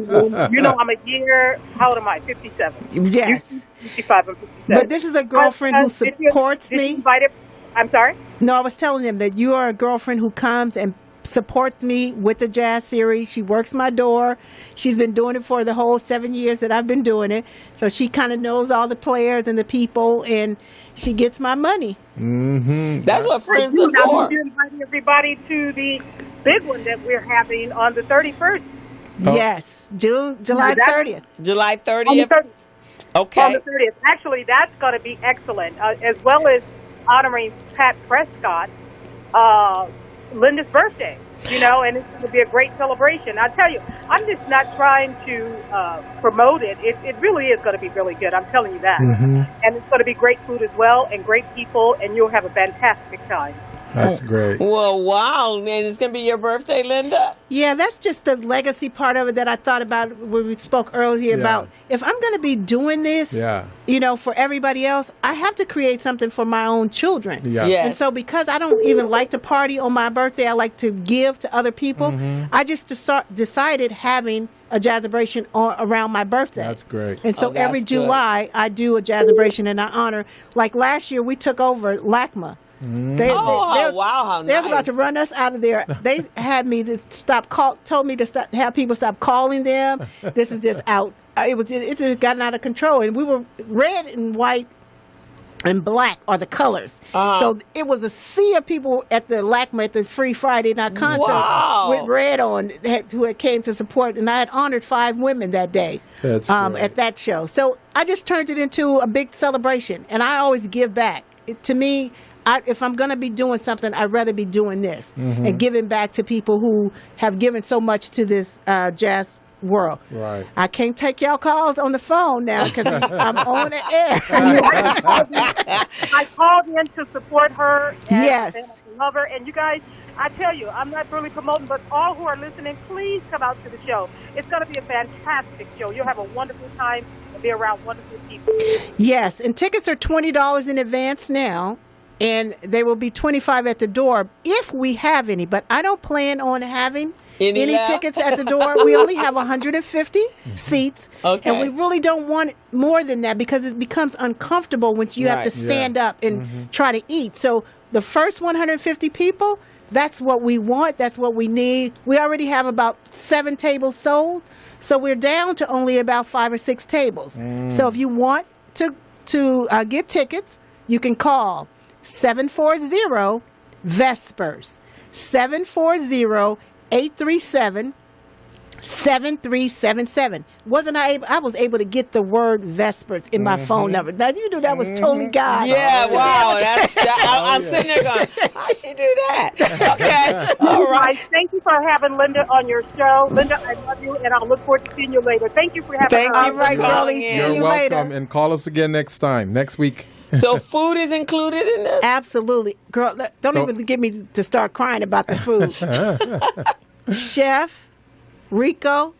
You know, I'm a year. How old am I? 57. Yes. 55 and 57. But this is a girlfriend who supports did you me. invite her? I'm sorry? No, I was telling them that you are a girlfriend who comes and supports me with the jazz series. She works my door. She's been doing it for the whole 7 years that I've been doing it. So she kind of knows all the players and the people, and she gets my money. Mm-hmm. That's what friends are Now, for. you invite everybody to the big one that we're having on the 31st. Oh. Yes, July 30th. July On the 30th. 30th. On Okay. the 30th. Actually, that's going to be excellent, as well as honoring Pat Prescott, Linda's birthday, and it's going to be a great celebration. I tell you, I'm just not trying to promote it. It really is going to be really good. I'm telling you that. Mm-hmm. And it's going to be great food as well and great people, and you'll have a fantastic time. That's great. Well, wow. And it's going to be your birthday, Linda? Yeah, that's just the legacy part of it that I thought about when we spoke earlier about if I'm going to be doing this, for everybody else, I have to create something for my own children. Yeah. Yes. And so because I don't even like to party on my birthday, I like to give to other people, I just decided having a jazzabration around my birthday. That's great. And so Oh, that's every good. July, I do a jazzabration and I honor. Like last year, we took over LACMA. They're wow, how They're nice. about to run us out of there. They had me to told me to have people stop calling them. This is just out. It just gotten out of control. And we were red and white and black are the colors. So it was a sea of people at the LACMA at the Free Friday Night concert with red on who had came to support. And I had honored 5 women that day That's great. at that show. So I just turned it into a big celebration. And I always give back. To me, if I'm going to be doing something, I'd rather be doing this and giving back to people who have given so much to this jazz world. Right. I can't take y'all calls on the phone now because I'm on the air. I called in to support her. And, Yes. and love her. And you guys, I tell you, I'm not really promoting, but all who are listening, please come out to the show. It's going to be a fantastic show. You'll have a wonderful time and be around wonderful people. Yes, and tickets are $20 in advance now, and they will be $25 at the door if we have any. But I don't plan on having any left? tickets at the door. We only have 150 seats, Okay. and we really don't want more than that because it becomes uncomfortable once you have Right. to stand up and try to eat. So the first 150 people, that's what we want. That's what we need. We already have about 7 tables sold, so we're down to only about 5 or 6 tables. So if you want to get tickets, you can call 740-VESPERS, 740-837-7377. I was able to get the word Vespers in my phone number. Now, you knew that was totally God. Yeah, To be wow. able to- I'm sitting there going, how'd she do that? Okay. All right. Guys, thank you for having Linda on your show. Linda, I love you, and I'll look forward to seeing you later. Thank you for having Thank her. you All right, for calling girlie. in. See You're you welcome. later. And call us again next week. So food is included in this? Absolutely. Girl, don't So- even get me to start crying about the food. Chef Rico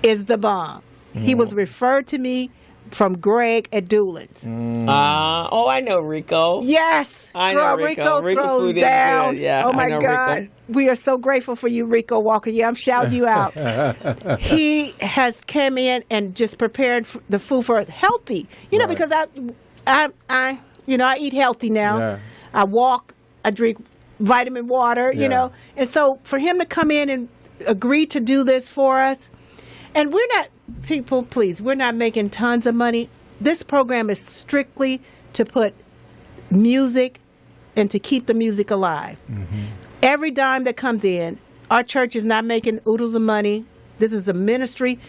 is the bomb. He was referred to me from Greg at Doolin's. I know Rico. Yes. I girl, know Rico. Rico Rico throws food is down. good. Yeah, oh I my know God. Rico. We are so grateful for you, Rico Walker. Yeah, I'm shouting you out. He has come in and just prepared the food for us. Healthy. You know, Right. because I eat healthy now. Yeah. I walk, I drink vitamin water, Yeah. And so for him to come in and agree to do this for us, and we're not, people, please, we're not making tons of money. This program is strictly to put music and to keep the music alive. Every dime that comes in, our church is not making oodles of money. This is a ministry.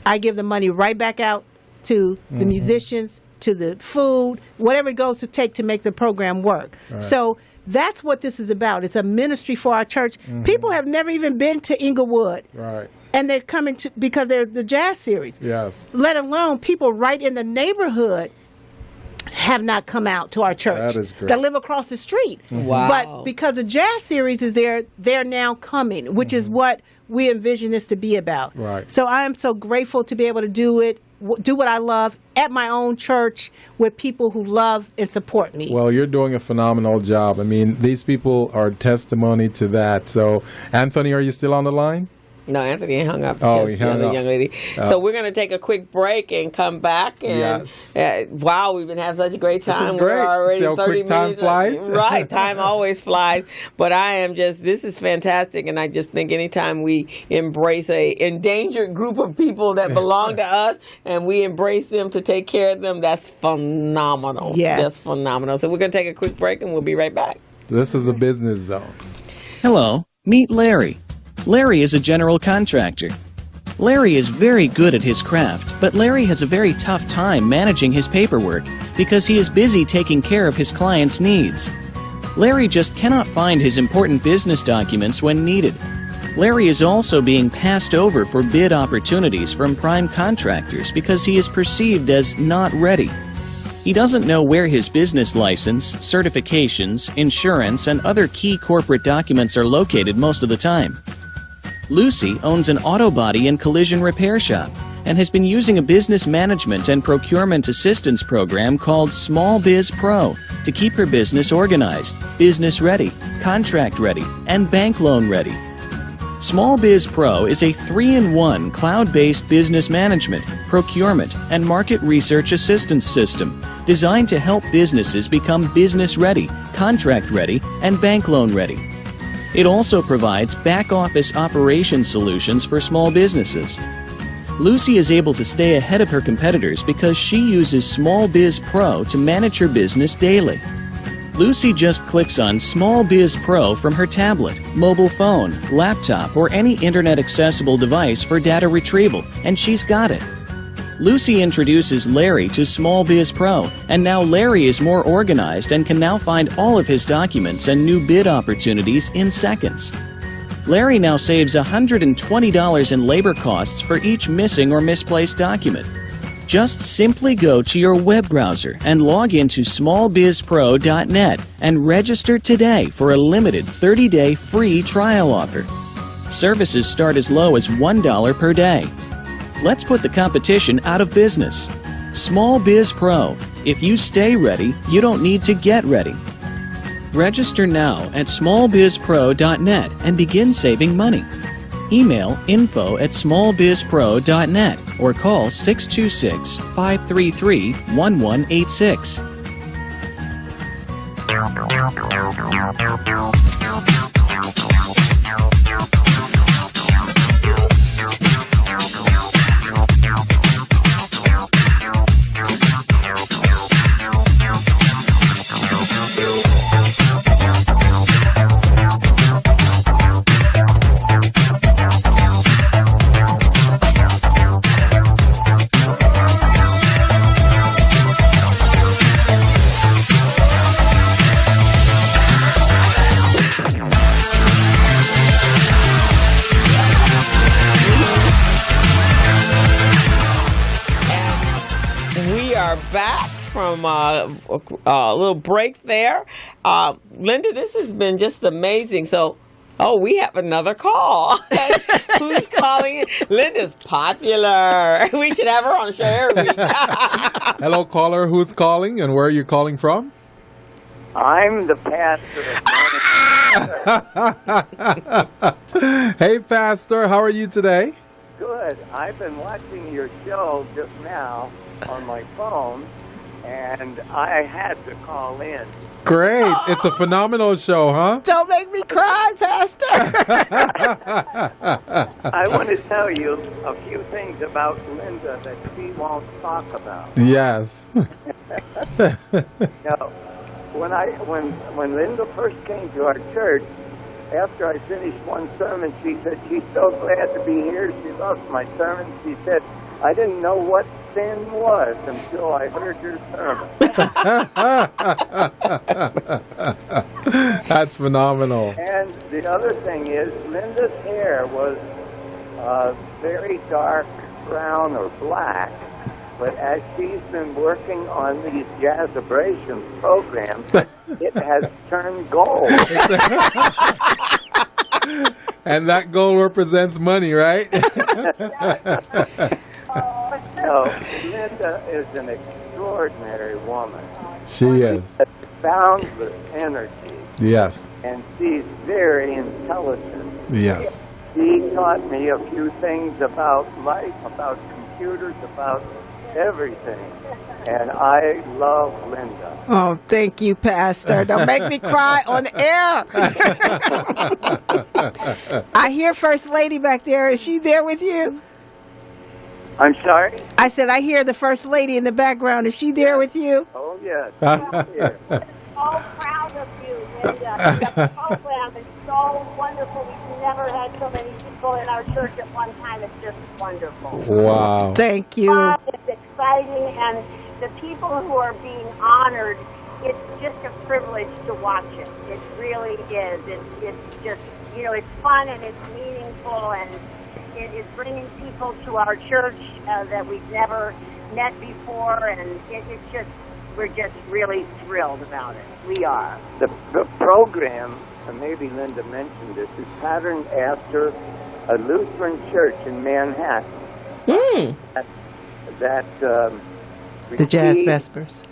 I give the money right back out to the musicians, to the food, whatever it goes to take to make the program work. So that's what this is about. It's a ministry for our church. People have never even been to Inglewood. Right. And they're coming to because they're the jazz series. Yes. Let alone people right in the neighborhood have not come out to our church. That is great. That live across the street. Wow. But because the jazz series is there, they're now coming, which is what we envision this to be about. Right. So I am so grateful to be able to do it, do what I love at my own church with people who love and support me. Well, you're doing a phenomenal job. I mean, these people are testimony to that. So, Anthony, are you still on the line? No, Anthony hung up. Oh, because he hung the up. young lady. So we're going to take a quick break and come back. And Yes. Wow, we've been having such a great time. This is We're great. already See how 30 quick time minutes. flies? Right, time always flies. But this is fantastic, and I just think anytime we embrace a endangered group of people that belong to us, and we embrace them to take care of them, that's phenomenal. Yes. That's phenomenal. So we're going to take a quick break, and we'll be right back. This is a business zone. Hello, meet Larry. Larry is a general contractor. Larry is very good at his craft, but Larry has a very tough time managing his paperwork because he is busy taking care of his clients' needs. Larry just cannot find his important business documents when needed. Larry is also being passed over for bid opportunities from prime contractors because he is perceived as not ready. He doesn't know where his business license, certifications, insurance, and other key corporate documents are located most of the time. Lucy owns an auto body and collision repair shop and has been using a business management and procurement assistance program called Small Biz Pro to keep her business organized, business ready, contract ready, and bank loan ready. Small Biz Pro is a 3-in-1 cloud-based business management, procurement, and market research assistance system designed to help businesses become business ready, contract ready, and bank loan ready. It also provides back-office operation solutions for small businesses. Lucy is able to stay ahead of her competitors because she uses Small Biz Pro to manage her business daily. Lucy just clicks on Small Biz Pro from her tablet, mobile phone, laptop, or any internet-accessible device for data retrieval, and she's got it. Lucy introduces Larry to Small Biz Pro, and now Larry is more organized and can now find all of his documents and new bid opportunities in seconds. Larry now saves $120 in labor costs for each missing or misplaced document. Just simply go to your web browser and log into smallbizpro.net and register today for a limited 30-day free trial offer. Services start as low as $1 per day. Let's put the competition out of business. Small Biz Pro. If you stay ready, you don't need to get ready. Register now at smallbizpro.net and begin saving money. Email info@smallbizpro.net or call 626-533-1186. Back from a little break there. Linda, this has been just amazing. So, we have another call. Who's calling? Linda's popular. We should have her on the show every week. Hello, caller. Who's calling and where are you calling from? I'm the pastor. Hey, Pastor. How are you today? Good. I've been watching your show just now on my phone, and I had to call in. Great. It's a phenomenal show, huh? Don't make me cry, Pastor. I want to tell you a few things about Linda that she won't talk about. Yes. Now, when Linda first came to our church, after I finished one sermon, she said she's so glad to be here. She loves my sermon. She said, I didn't know what sin was until I heard your sermon. That's phenomenal. And the other thing is, Linda's hair was very dark brown or black, But as she's been working on these jazz abrasion programs, it has turned gold. And that gold represents money, right? So Linda is an extraordinary woman. She is. Boundless energy. Yes. And she's very intelligent. Yes. She taught me a few things about life, about computers, about everything. And I love Linda. Oh, thank you, Pastor. Don't make me cry on the air. I hear First Lady back there. Is she there with you? I'm sorry? I said, I hear the First Lady in the background. Is she there with you? Oh, yes. So proud of you, Linda. The program is so wonderful. We've never had so many people in our church at one time. It's just wonderful. Wow. Thank you. It's exciting, and the people who are being honored, it's just a privilege to watch it. It really is. It's just, it's fun and it's meaningful, and it is bringing people to our church that we've never met before, and we're just really thrilled about it. We are. The program, and maybe Linda mentioned this, is patterned after a Lutheran church in Manhattan. The Jazz Vespers.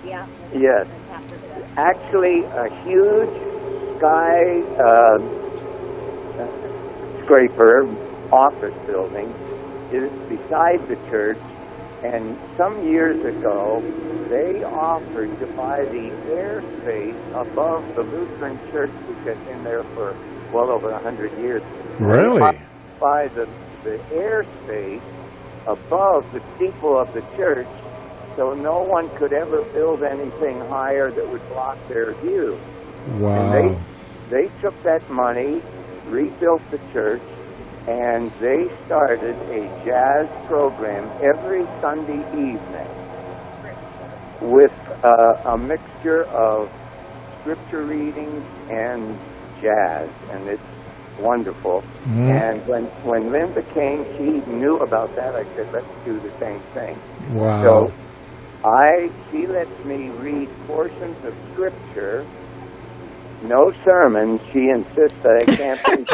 Yeah. Yes. Actually, a huge skyscraper office building is beside the church, and some years ago they offered to buy the airspace above the Lutheran church, which has been there for well over 100 years. Really? Buy the airspace above the steeple of the church, so no one could ever build anything higher that would block their view. Wow. And they took that money, rebuilt the church, and they started a jazz program every Sunday evening with a mixture of scripture readings and jazz, and it's wonderful. And when Linda came, she knew about that. I said, let's do the same thing. Wow. So she lets me read portions of scripture. No sermon. She insists that I can't read.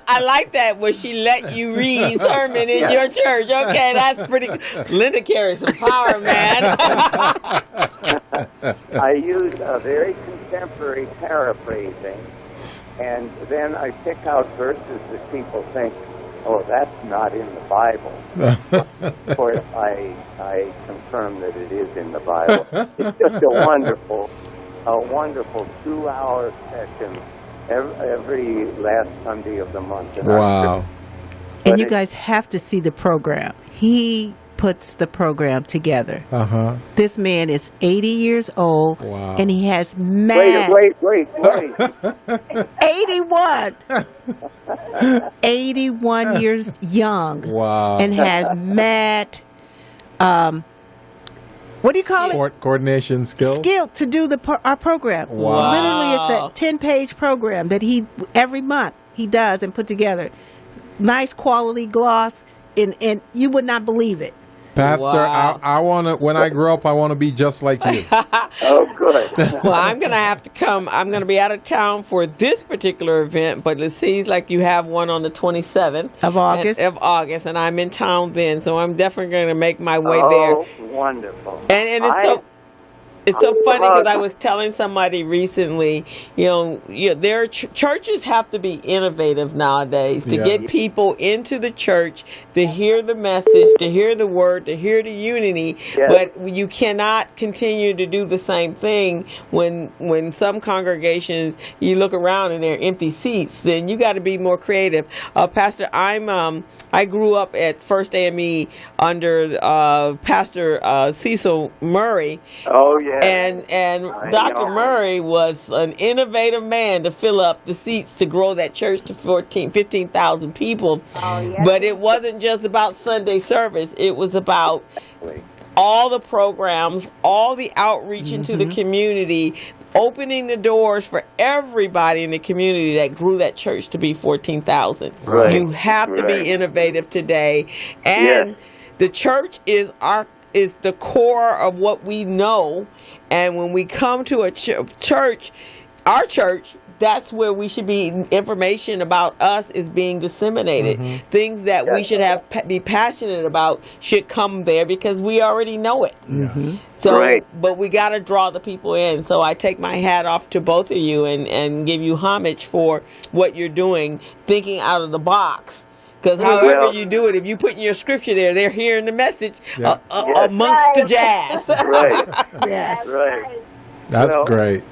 I like that where she let you read sermon in your church. Okay, that's pretty good. Linda carries some power, man. I use a very contemporary paraphrasing, and then I pick out verses that people think, oh, that's not in the Bible. Of course, I confirm that it is in the Bible. It's just a wonderful 2-hour session every last Sunday of the month. Wow. And you guys have to see the program. He puts the program together. Uh-huh. This man is 80 years old. Wow. And he has Wait. 81. 81 years young. Wow. And has what do you call it? Coordination skills? Skill to do our program. Wow. Literally, it's a 10-page program that every month he does and put together. Nice quality gloss, and you would not believe it. Pastor, Wow. I want to, when I grow up, I want to be just like you. Oh, good. Well, I'm going to have to come. I'm going to be out of town for this particular event, but it seems like you have one on the 27th Of August. And I'm in town then, so I'm definitely going to make my way there. Oh, wonderful. And it's so funny because I was telling somebody recently, their churches have to be innovative nowadays to get people into the church, to hear the message, to hear the word, to hear the unity. Yes. But you cannot continue to do the same thing when some congregations, you look around and there are empty seats. Then you got to be more creative. Pastor, I grew up at First AME under Pastor Cecil Murray. Oh, yeah. And Dr. Murray was an innovative man to fill up the seats to grow that church to 15,000 people. Oh, yeah. But it wasn't just about Sunday service. It was about all the programs, all the outreach into the community, opening the doors for everybody in the community that grew that church to be 14,000. Right. You have to be innovative today. And the church is the core of what we know, and when we come to a church, our church, that's where we should be. Information about us is being disseminated. Things that we should be passionate about should come there because we already know it. So, but we got to draw the people in. So I take my hat off to both of you and give you homage for what you're doing, thinking out of the box. Because however you do it, if you put in your scripture there, they're hearing the message amongst the jazz. Yes. That's great.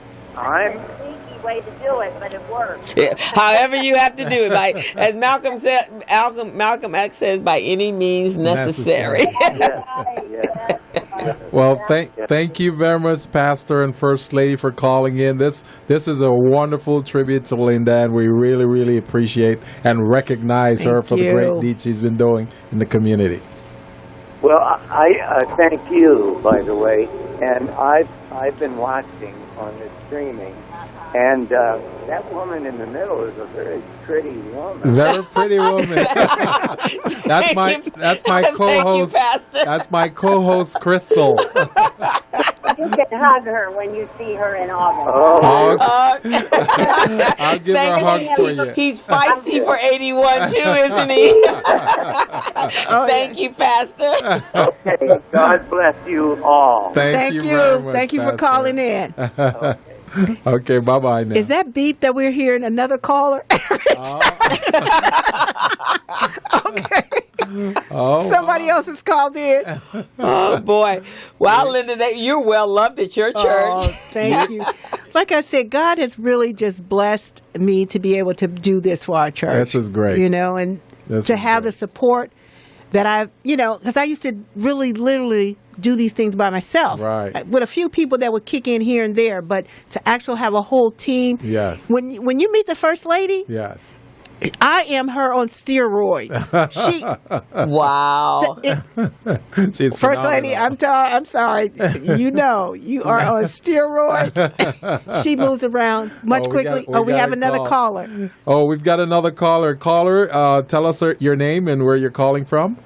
Way to do it, but it works. However you have to do it, as Malcolm said, Malcolm X says, by any means necessary. Well, thank you very much, Pastor and First Lady, for calling in. This is a wonderful tribute to Linda, and we really, really appreciate and recognize her for the great deeds she's been doing in the community. Well, I thank you, by the way, and I've been watching on the streaming. And that woman in the middle is a very pretty woman. Very pretty woman. That's my co-host. That's my co-host, Crystal. You can hug her when you see her in August. I'll give her a hug for you. He's feisty for 81 too, isn't he? Thank you, Pastor. Okay. God bless you all. Thank you very much, Thank you for calling in. Okay, bye-bye now. Is that beep that we're hearing another caller? Okay. Somebody else has called in. Oh, boy. Wow, Linda, you're well loved at your church. Oh, thank you. Like I said, God has really just blessed me to be able to do this for our church. This is great. And to have the support that I've, because I used to really literally do these things by myself. Right. With a few people that would kick in here and there, but to actually have a whole team. Yes. When you meet the First Lady, yes, I am her on steroids. Wow. She's First Lady, I'm sorry. You are on steroids. She moves around much quickly. We have another caller. Oh, we've got another caller. Caller, tell us your name and where you're calling from.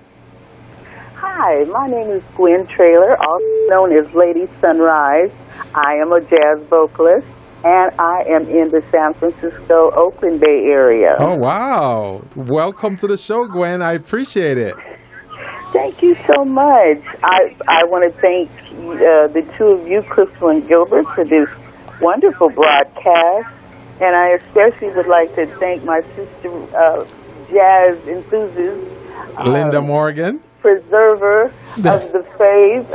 Hi, my name is Gwen Traylor, also known as Lady Sunrise. I am a jazz vocalist, and I am in the San Francisco, Oakland Bay area. Oh, wow. Welcome to the show, Gwen. I appreciate it. Thank you so much. I want to thank the two of you, Crystal and Gilbert, for this wonderful broadcast. And I especially would like to thank my sister, jazz enthusiast, Linda Morgan. Preserver of the faith,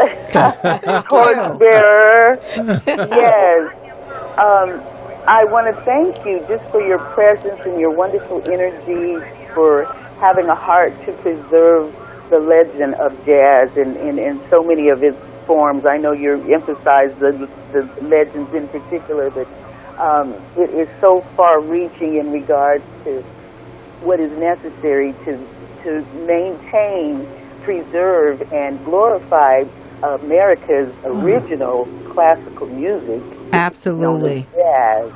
torchbearer. Yes. I want to thank you just for your presence and your wonderful energy, for having a heart to preserve the legend of jazz in so many of its forms. I know you emphasize the legends in particular, but it is so far-reaching in regards to what is necessary to maintain, preserve, and glorify America's original classical music. Absolutely. Jazz.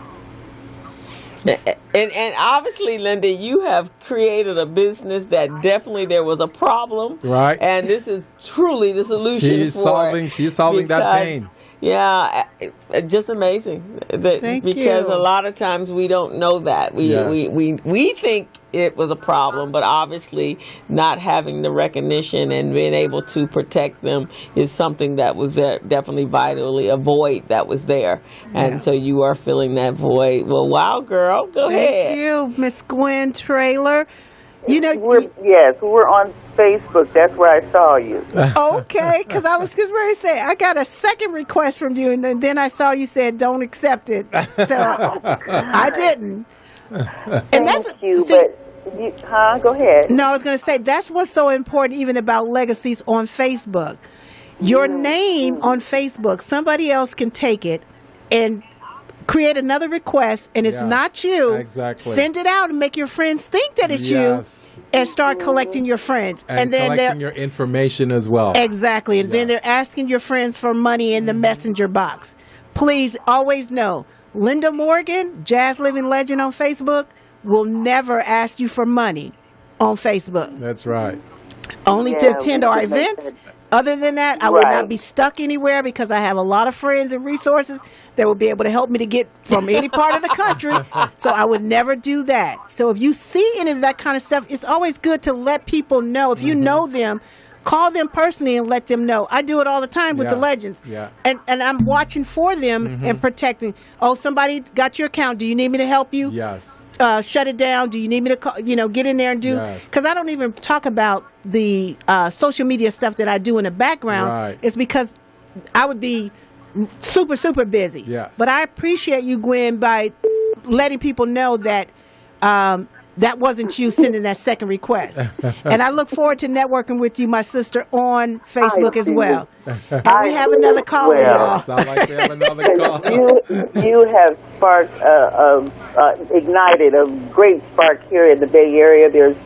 And obviously, Linda, you have created a business that definitely there was a problem. Right. And this is truly the solution She's solving that pain. Yeah, just amazing. Thank you. Because a lot of times we don't know that. We think it was a problem, but obviously not having the recognition and being able to protect them is something that was there, definitely vitally a void that was there. And so you are filling that void. Well, wow, girl, go ahead. Thank you, Miss Gwen Traylor. We're on Facebook. That's where I saw you. Okay, because I was just ready to say, I got a second request from you, and then I saw you said don't accept it. So I didn't. And Thank you, go ahead. No, I was going to say, that's what's so important even about legacies on Facebook. Your name on Facebook, somebody else can take it and create another request, and it's not you. Exactly. Send it out and make your friends think that it's you, and start collecting your friends. And then collecting your information as well. Exactly. And then they're asking your friends for money in the messenger box. Please always know, Linda Morgan, Jazz Living Legend on Facebook, will never ask you for money on Facebook. That's right. only to attend our events. Other than that, I would not be stuck anywhere because I have a lot of friends and resources that will be able to help me to get from any part of the country. So I would never do that. So if you see any of that kind of stuff, it's always good to let people know. If you know them, call them personally and let them know. I do it all the time with the legends. Yeah. And I'm watching for them and protecting. Oh, somebody got your account. Do you need me to help you? Yes. Shut it down. Do you need me to call, get in there and do? Because I don't even talk about the social media stuff that I do in the background. Right. It's because I would be super, super busy. Yes. But I appreciate you, Gwen, by letting people know that that wasn't you sending that second request. And I look forward to networking with you, my sister, on Facebook as well. And we have another caller, y'all. Sounds like we have another call. You have sparked, ignited a great spark here in the Bay Area. There's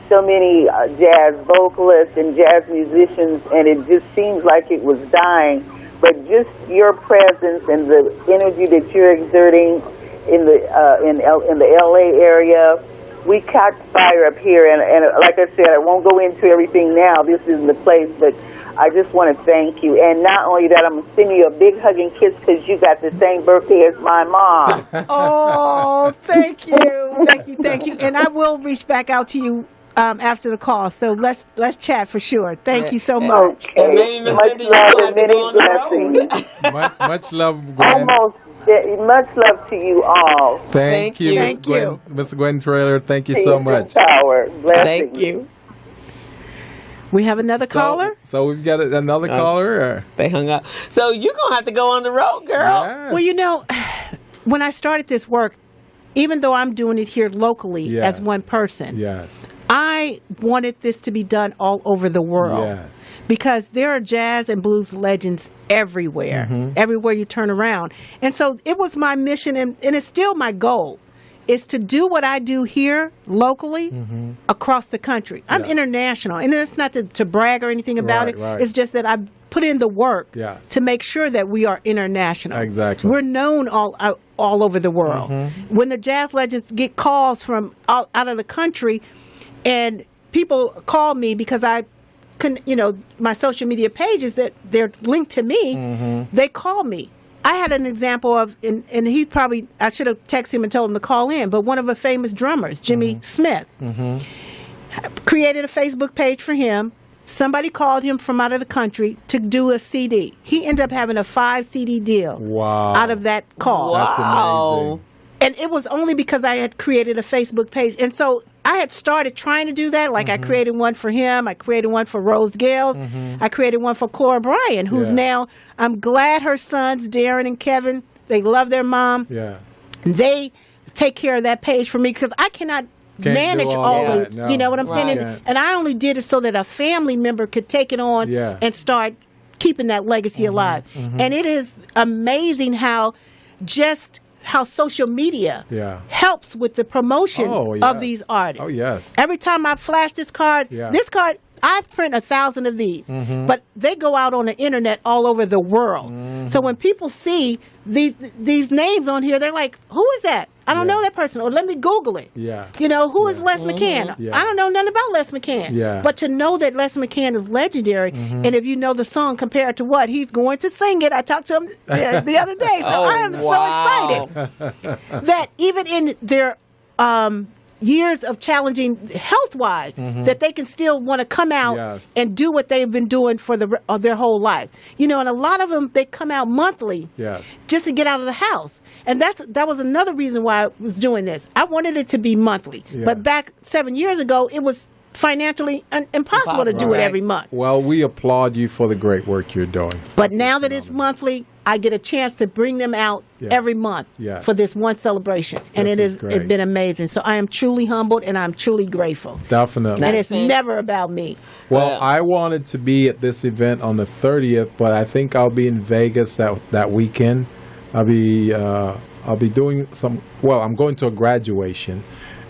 so many jazz vocalists and jazz musicians, and it just seems like it was dying. But just your presence and the energy that you're exerting in the LA area, we caught fire up here, and like I said, I won't go into everything now. This isn't the place, but I just want to thank you. And not only that, I'm going to send you a big hug and kiss because you got the same birthday as my mom. Oh, thank you. Thank you. And I will reach back out to you after the call. So let's chat for sure. Thank you so much. Okay. Much love and many blessings. Much love, Gwen. Much love to you all. Thank you, Miss Gwen Trailer. Thank you so much. Power. Thank you. We have another caller? So we've got another caller? Or? They hung up. So you're going to have to go on the road, girl. Yes. Well, when I started this work, even though I'm doing it here locally as one person, I wanted this to be done all over the world. Yes. Because there are jazz and blues legends everywhere, everywhere you turn around. And so it was my mission, and it's still my goal, is to do what I do here locally across the country. I'm international, and it's not to brag or anything about it. Right. It's just that I put in the work to make sure that we are international. Exactly. We're known all over the world. When the jazz legends get calls from out of the country, and people call me because my social media pages that they're linked to me, they call me. I had an example of, and I should have texted him and told him to call in, but one of the famous drummers, Jimmy Smith, created a Facebook page for him. Somebody called him from out of the country to do a CD. He ended up having a 5 CD deal out of that call. Wow. That's amazing. And it was only because I had created a Facebook page. And so I had started trying to do that. Like I created one for him. I created one for Rose Gales. I created one for Clara Bryan, who's now, I'm glad her sons, Darren and Kevin, they love their mom. Yeah. They take care of that page for me because I cannot manage all of it. No. You know what I'm saying? And I only did it so that a family member could take it on and start keeping that legacy alive. And it is amazing how social media helps with the promotion of these artists. Oh, yes. Every time I flash this card, I print 1,000 of these, but they go out on the internet all over the world. So when people see these names on here, they're like, who is that? I don't know that person. Or let me Google it. Yeah. Who is Les McCann? I don't know nothing about Les McCann. Yeah. But to know that Les McCann is legendary, and if you know the song compared to what he's going to sing it, I talked to him the other day. So I am so excited that even in their years of challenging health-wise, that they can still want to come out and do what they've been doing for their whole life. And a lot of them, they come out monthly just to get out of the house. And that was another reason why I was doing this. I wanted it to be monthly. But back 7 years ago, it was financially impossible to do it every month. Well, we applaud you for the great work you're doing. But now that it's monthly, I get a chance to bring them out every month for this one celebration. And it's been amazing. So I am truly humbled and I'm truly grateful. Definitely. And it's never about me. Well, I wanted to be at this event on the 30th, but I think I'll be in Vegas that weekend. I'll be doing I'm going to a graduation.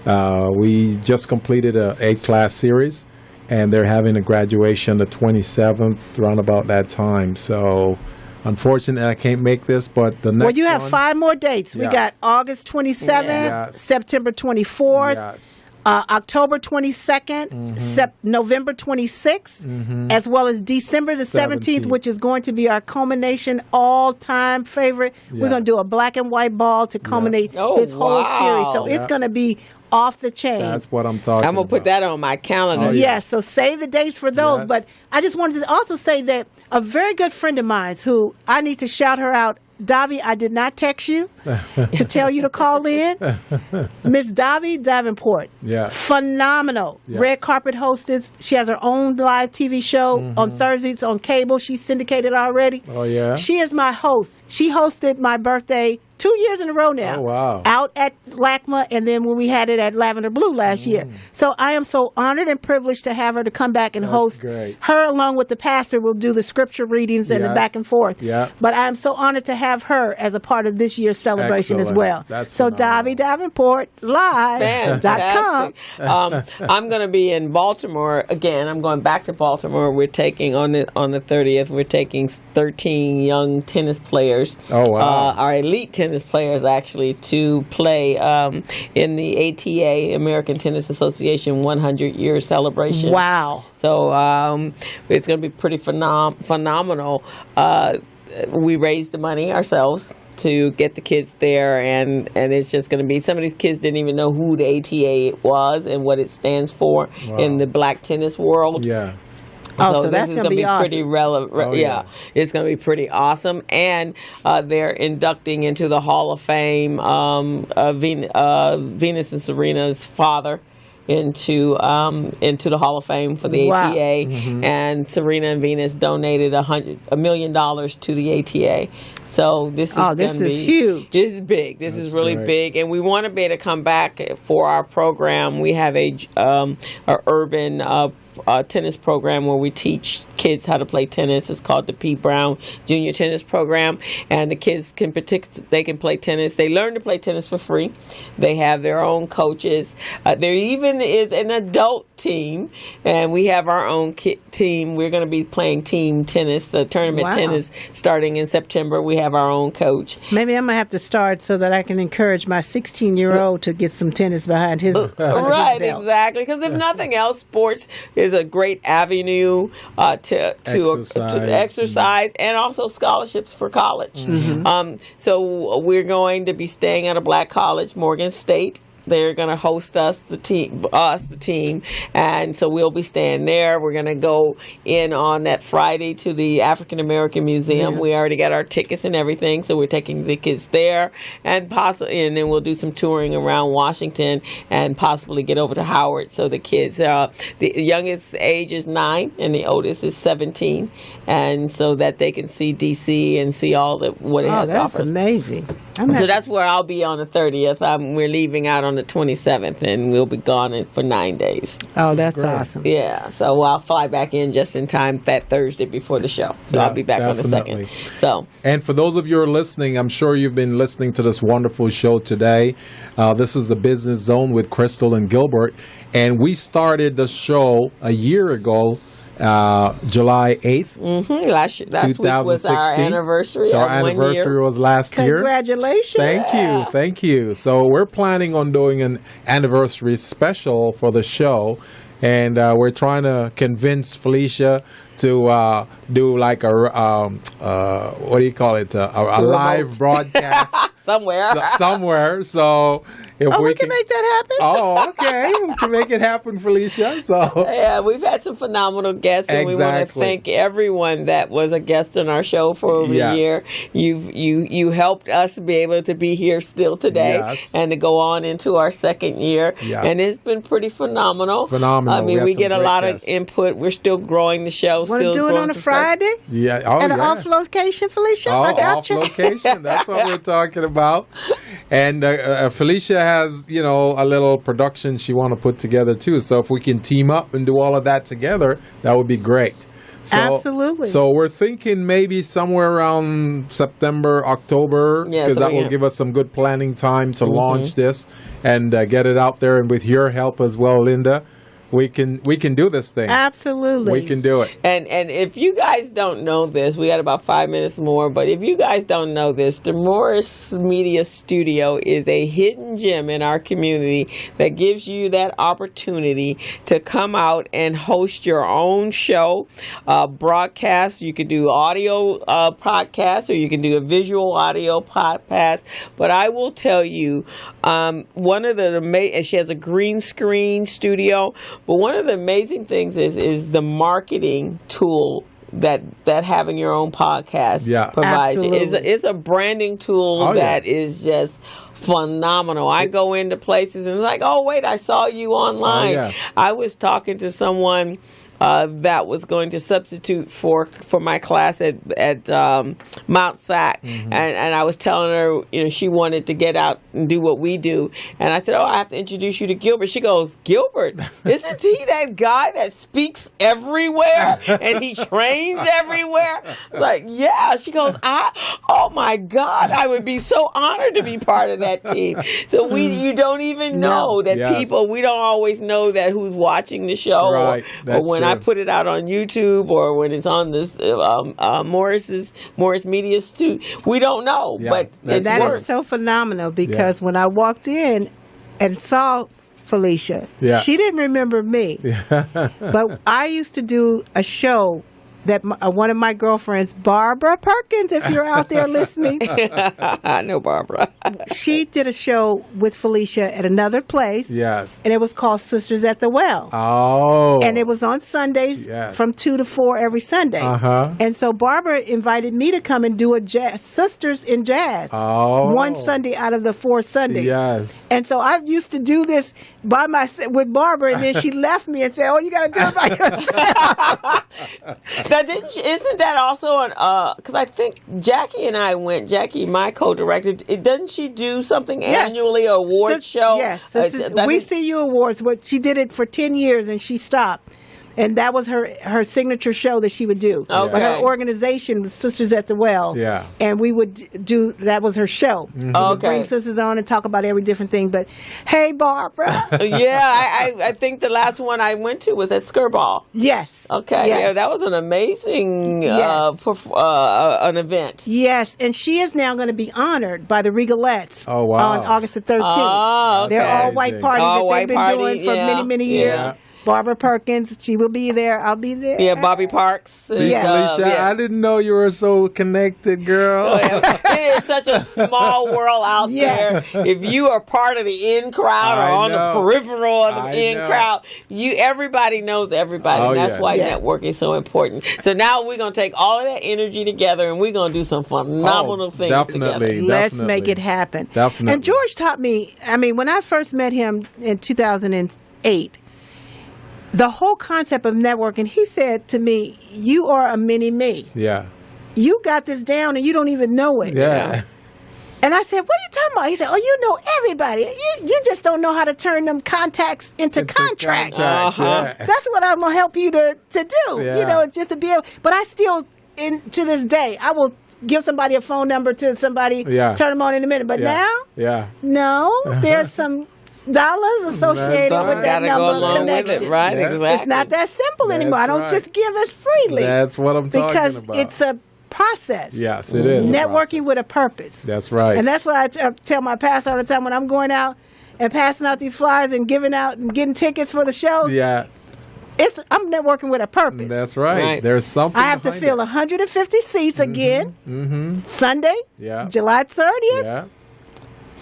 We just completed a 8-class series, and they're having a graduation the 27th, around about that time. So, unfortunately, I can't make this, but the next Well, you have 5 more dates. We got August 27th, September 24th, October 22nd, November 26th, as well as December the 17th, which is going to be our culmination all-time favorite. We're going to do a black and white ball to culminate this whole series. So it's going to be off the chain. That's what I'm talking about. I'm going to put that on my calendar. Yes, so save the dates for those. Yes. But I just wanted to also say that a very good friend of mine, who I need to shout her out, Davi, I did not text you to tell you to call in. Miss Davi Davenport. Yeah. Phenomenal. Yes. Red carpet hostess. She has her own live TV show on Thursdays on cable. She's syndicated already. Oh, yeah? She is my host. She hosted my birthday 2 years in a row now. Oh, wow. Out at LACMA, and then when we had it at Lavender Blue last year. So I am so honored and privileged to have her to come back and host. Great. Her, along with the pastor, will do the scripture readings and the back and forth. Yeah. But I am so honored to have her as a part of this year's celebration as well. That's so phenomenal. Davi Davenport live.com. I'm going to be in Baltimore again. I'm going back to Baltimore. We're taking on the 30th. We're taking 13 young tennis players. Oh, wow. Our elite tennis players actually to play in the ATA, American Tennis Association 100-year celebration. Wow. So it's going to be pretty phenomenal. We raised the money ourselves to get the kids there, and it's just going to be, some of these kids didn't even know who the ATA was and what it stands for in the black tennis world. Yeah. So that's going to be awesome. Pretty relevant. It's going to be pretty awesome. And they're inducting into the Hall of Fame Venus and Serena's father into the Hall of Fame for the ATA. And Serena and Venus donated $1 million to the ATA. So this is huge. This is big. This is really big, and we want to be able to come back for our program. We have a urban tennis program where we teach kids how to play tennis. It's called the P. Brown Junior Tennis Program, and the kids can they can play tennis. They learn to play tennis for free. They have their own coaches. There even is an adult team, and we have our own team. We're going to be playing team tennis, the tournament tennis, starting in September. We have our own coach. Maybe I'm going to have to start so that I can encourage my 16-year-old to get some tennis behind his right, belt. exactly. Because if nothing else, sports is a great avenue to exercise and also scholarships for college. So we're going to be staying at a black college, Morgan State. They're going to host us, the team, and so we'll be staying there. We're going to go in on that Friday to the African American Museum. We already got our tickets and everything, so we're taking the kids there, and then we'll do some touring around Washington and possibly get over to Howard. So the kids, the youngest age is 9 and the oldest is 17, and so that they can see DC and see all what it has to offer. That's amazing. So that's where I'll be on the 30th. We're leaving out on the 27th, and we'll be gone for 9 days. Oh, that's awesome. Yeah, so I'll fly back in just in time that Thursday before the show. So I'll be back on the 2nd. So, and for those of you who are listening, I'm sure you've been listening to this wonderful show today. This is the Business Zone with Crystal and Gilbert, and we started the show a year ago. July 8th. Last week was our anniversary. So our anniversary was last year. Congratulations. Thank you. So we're planning on doing an anniversary special for the show, and we're trying to convince Felicia to do like a what do you call it? A live broadcast somewhere. So if we can make that happen. Oh, okay. We can make it happen, Felicia. So yeah, we've had some phenomenal guests, and we want to thank everyone that was a guest on our show for over a year. You helped us be able to be here still today, and to go on into our 2nd year, and it's been pretty phenomenal. I mean, we get a lot of input. We're still growing the show. Want to do it on a Friday? Yeah. At an off location, Felicia? I got you. Off location. That's what we're talking about. And Felicia has, a little production she want to put together too. So if we can team up and do all of that together, that would be great. So, absolutely. So we're thinking maybe somewhere around September, October, because that will give us some good planning time to launch this and get it out there. And with your help as well, Linda, we can do this thing. Absolutely. We can do it. And if you guys don't know this, we got about 5 minutes more, but if you guys don't know this, the Morris Media Studio is a hidden gem in our community that gives you that opportunity to come out and host your own show, broadcast. You could do audio podcast, or you can do a visual audio podcast. But I will tell you, one of the and she has a green screen studio. But one of the amazing things is the marketing tool that having your own podcast provides you. It's a branding tool that is just phenomenal. I go into places and it's like, oh wait, I saw you online. I was talking to someone that was going to substitute for my class at Mount Sac, and I was telling her, she wanted to get out and do what we do, and I said, I have to introduce you to Gilbert. She goes, Gilbert, isn't he that guy that speaks everywhere and he trains everywhere? I was like, yeah. She goes, oh my God, I would be so honored to be part of that team. So you don't even know that people, we don't always know that who's watching the show, or when I put it out on YouTube, or when it's on this Morris Media Studio. We don't know, but that is so phenomenal, because when I walked in and saw Felicia, she didn't remember me. But I used to do a show that one of my girlfriends, Barbara Perkins, if you're out there listening. I know Barbara. She did a show with Felicia at another place. Yes. And it was called Sisters at the Well. Oh. And it was on Sundays from 2 to 4 every Sunday. And so Barbara invited me to come and do a jazz, Sisters in Jazz. One Sunday out of the 4 Sundays. Yes. And so I used to do this with Barbara, and then she left me and said, you got to do it by yourself. Now, isn't that also because I think Jackie and I went, Jackie, my co-director, doesn't she do something annually, an award show? Yes. We See You Awards. She did it for 10 years and she stopped. And that was her signature show that she would do. Okay. But her organization was Sisters at the Well. Yeah. And we would that was her show. She would bring sisters on and talk about every different thing. But, hey, Barbara. I think the last one I went to was at Skirball. Yes. Okay. Yes. Yeah, that was an amazing an event. Yes. And she is now going to be honored by the Regalettes on August the 13th. Oh, okay. They're all-white party that they've been doing for many, many years. Yeah. Barbara Perkins, she will be there. I'll be there. Yeah, Bobby Parks. See, Felicia, I didn't know you were so connected, girl. It is such a small world out there. If you are part of the in crowd or on the peripheral of the in crowd, everybody knows everybody. And that's why networking is so important. So now we're going to take all of that energy together, and we're going to do some phenomenal things together. Let's make it happen. Definitely. And George taught me, when I first met him in 2008, the whole concept of networking, he said to me, you are a mini me. Yeah. You got this down and you don't even know it. Yeah. And I said, what are you talking about? He said, you know everybody. You just don't know how to turn them contacts into contracts. That's what I'm going to help you to do. Yeah. It's just to be able. But I still, to this day, I will give somebody a phone number to somebody, turn them on in a minute. But now, no, there's some dollars associated with that number connection. Right, exactly. It's not that simple anymore. I don't just give it freely. That's what I'm talking about. Because it's a process. Yes, it is. Networking with a purpose. That's right. And that's what I tell my pastor all the time when I'm going out and passing out these flyers and giving out and getting tickets for the show. Yes. I'm networking with a purpose. That's right. There's something. I have to fill 150 seats again. Sunday, July 30th. Yeah.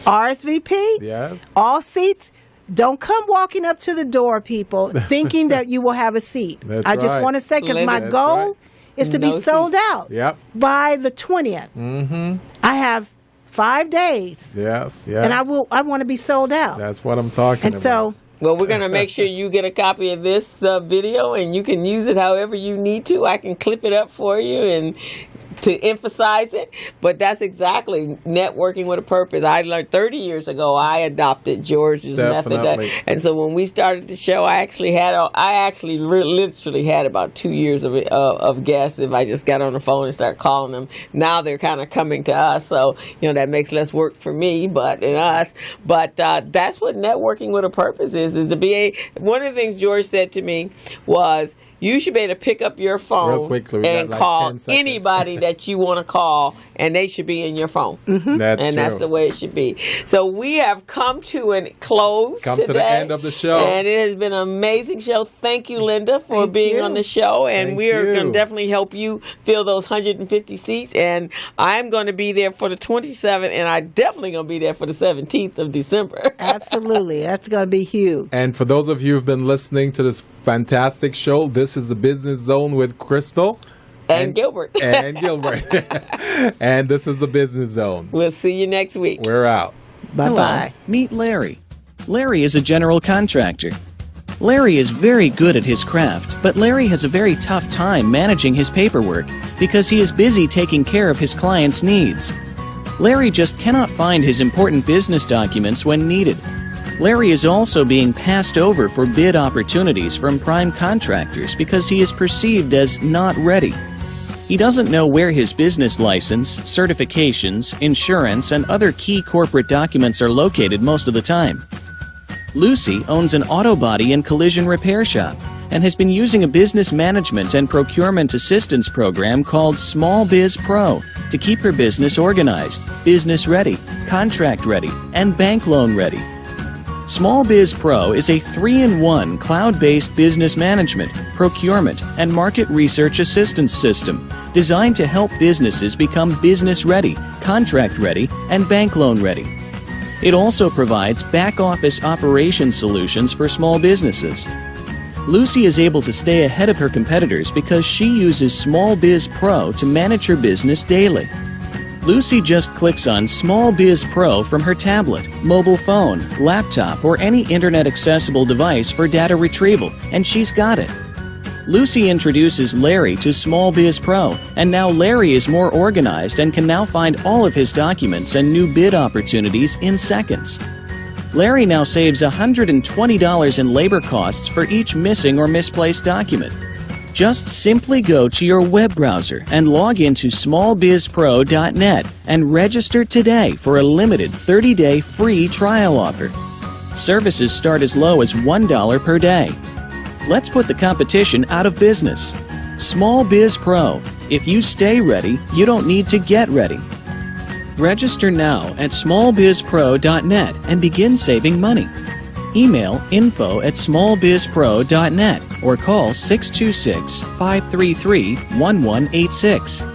RSVP. Yes. All seats. Don't come walking up to the door, people, thinking that you will have a seat. I just want to say, because my goal is to be sold out by the 20th. I have 5 days. Yes. And I want to be sold out. That's what I'm talking about. And so, well, we're going to make sure you get a copy of this video, and you can use it however you need to. I can clip it up for you and to emphasize it, but that's exactly networking with a purpose. I learned 30 years ago, I adopted George's method. And so when we started the show, I actually literally had about 2 years of guests. If I just got on the phone and start calling them, now they're kind of coming to us. So, that makes less work for me, but in us. But that's what networking with a purpose is. business. One of the things George said to me was, you should be able to pick up your phone Real quickly, and like call 10 seconds. anybody that you want to call, and they should be in your phone. That's true. That's the way it should be. So we have come to a close today. To the end of the show. And it has been an amazing show. Thank you, Linda, for being on the show. And we are going to definitely help you fill those 150 seats. And I'm going to be there for the 27th, and I'm definitely going to be there for the 17th of December. Absolutely. That's going to be huge. And for those of you who've been listening to this fantastic show, this is the Business Zone with Crystal. And Gilbert. And Gilbert. And this is the Business Zone. We'll see you next week. We're out. Hello. Meet Larry. Larry is a general contractor. Larry is very good at his craft, but Larry has a very tough time managing his paperwork because he is busy taking care of his clients' needs. Larry just cannot find his important business documents when needed. Larry is also being passed over for bid opportunities from prime contractors because he is perceived as not ready. He doesn't know where his business license, certifications, insurance, and other key corporate documents are located most of the time. Lucy owns an auto body and collision repair shop and has been using a business management and procurement assistance program called Small Biz Pro to keep her business organized, business ready, contract ready, and bank loan ready. Small Biz Pro is a 3-in-1 cloud-based business management, procurement, and market research assistance system designed to help businesses become business ready, contract ready, and bank loan ready. It also provides back-office operation solutions for small businesses. Lucy is able to stay ahead of her competitors because she uses Small Biz Pro to manage her business daily. Lucy just clicks on Small Biz Pro from her tablet, mobile phone, laptop, or any internet-accessible device for data retrieval, and she's got it. Lucy introduces Larry to Small Biz Pro, and now Larry is more organized and can now find all of his documents and new bid opportunities in seconds. Larry now saves $120 in labor costs for each missing or misplaced document. Just simply go to your web browser and log into smallbizpro.net and register today for a limited 30-day free trial offer. Services start as low as $1 per day. Let's put the competition out of business. Small Biz Pro. If you stay ready, you don't need to get ready. Register now at smallbizpro.net and begin saving money. Email info@smallbizpro.net or call 626-533-1186.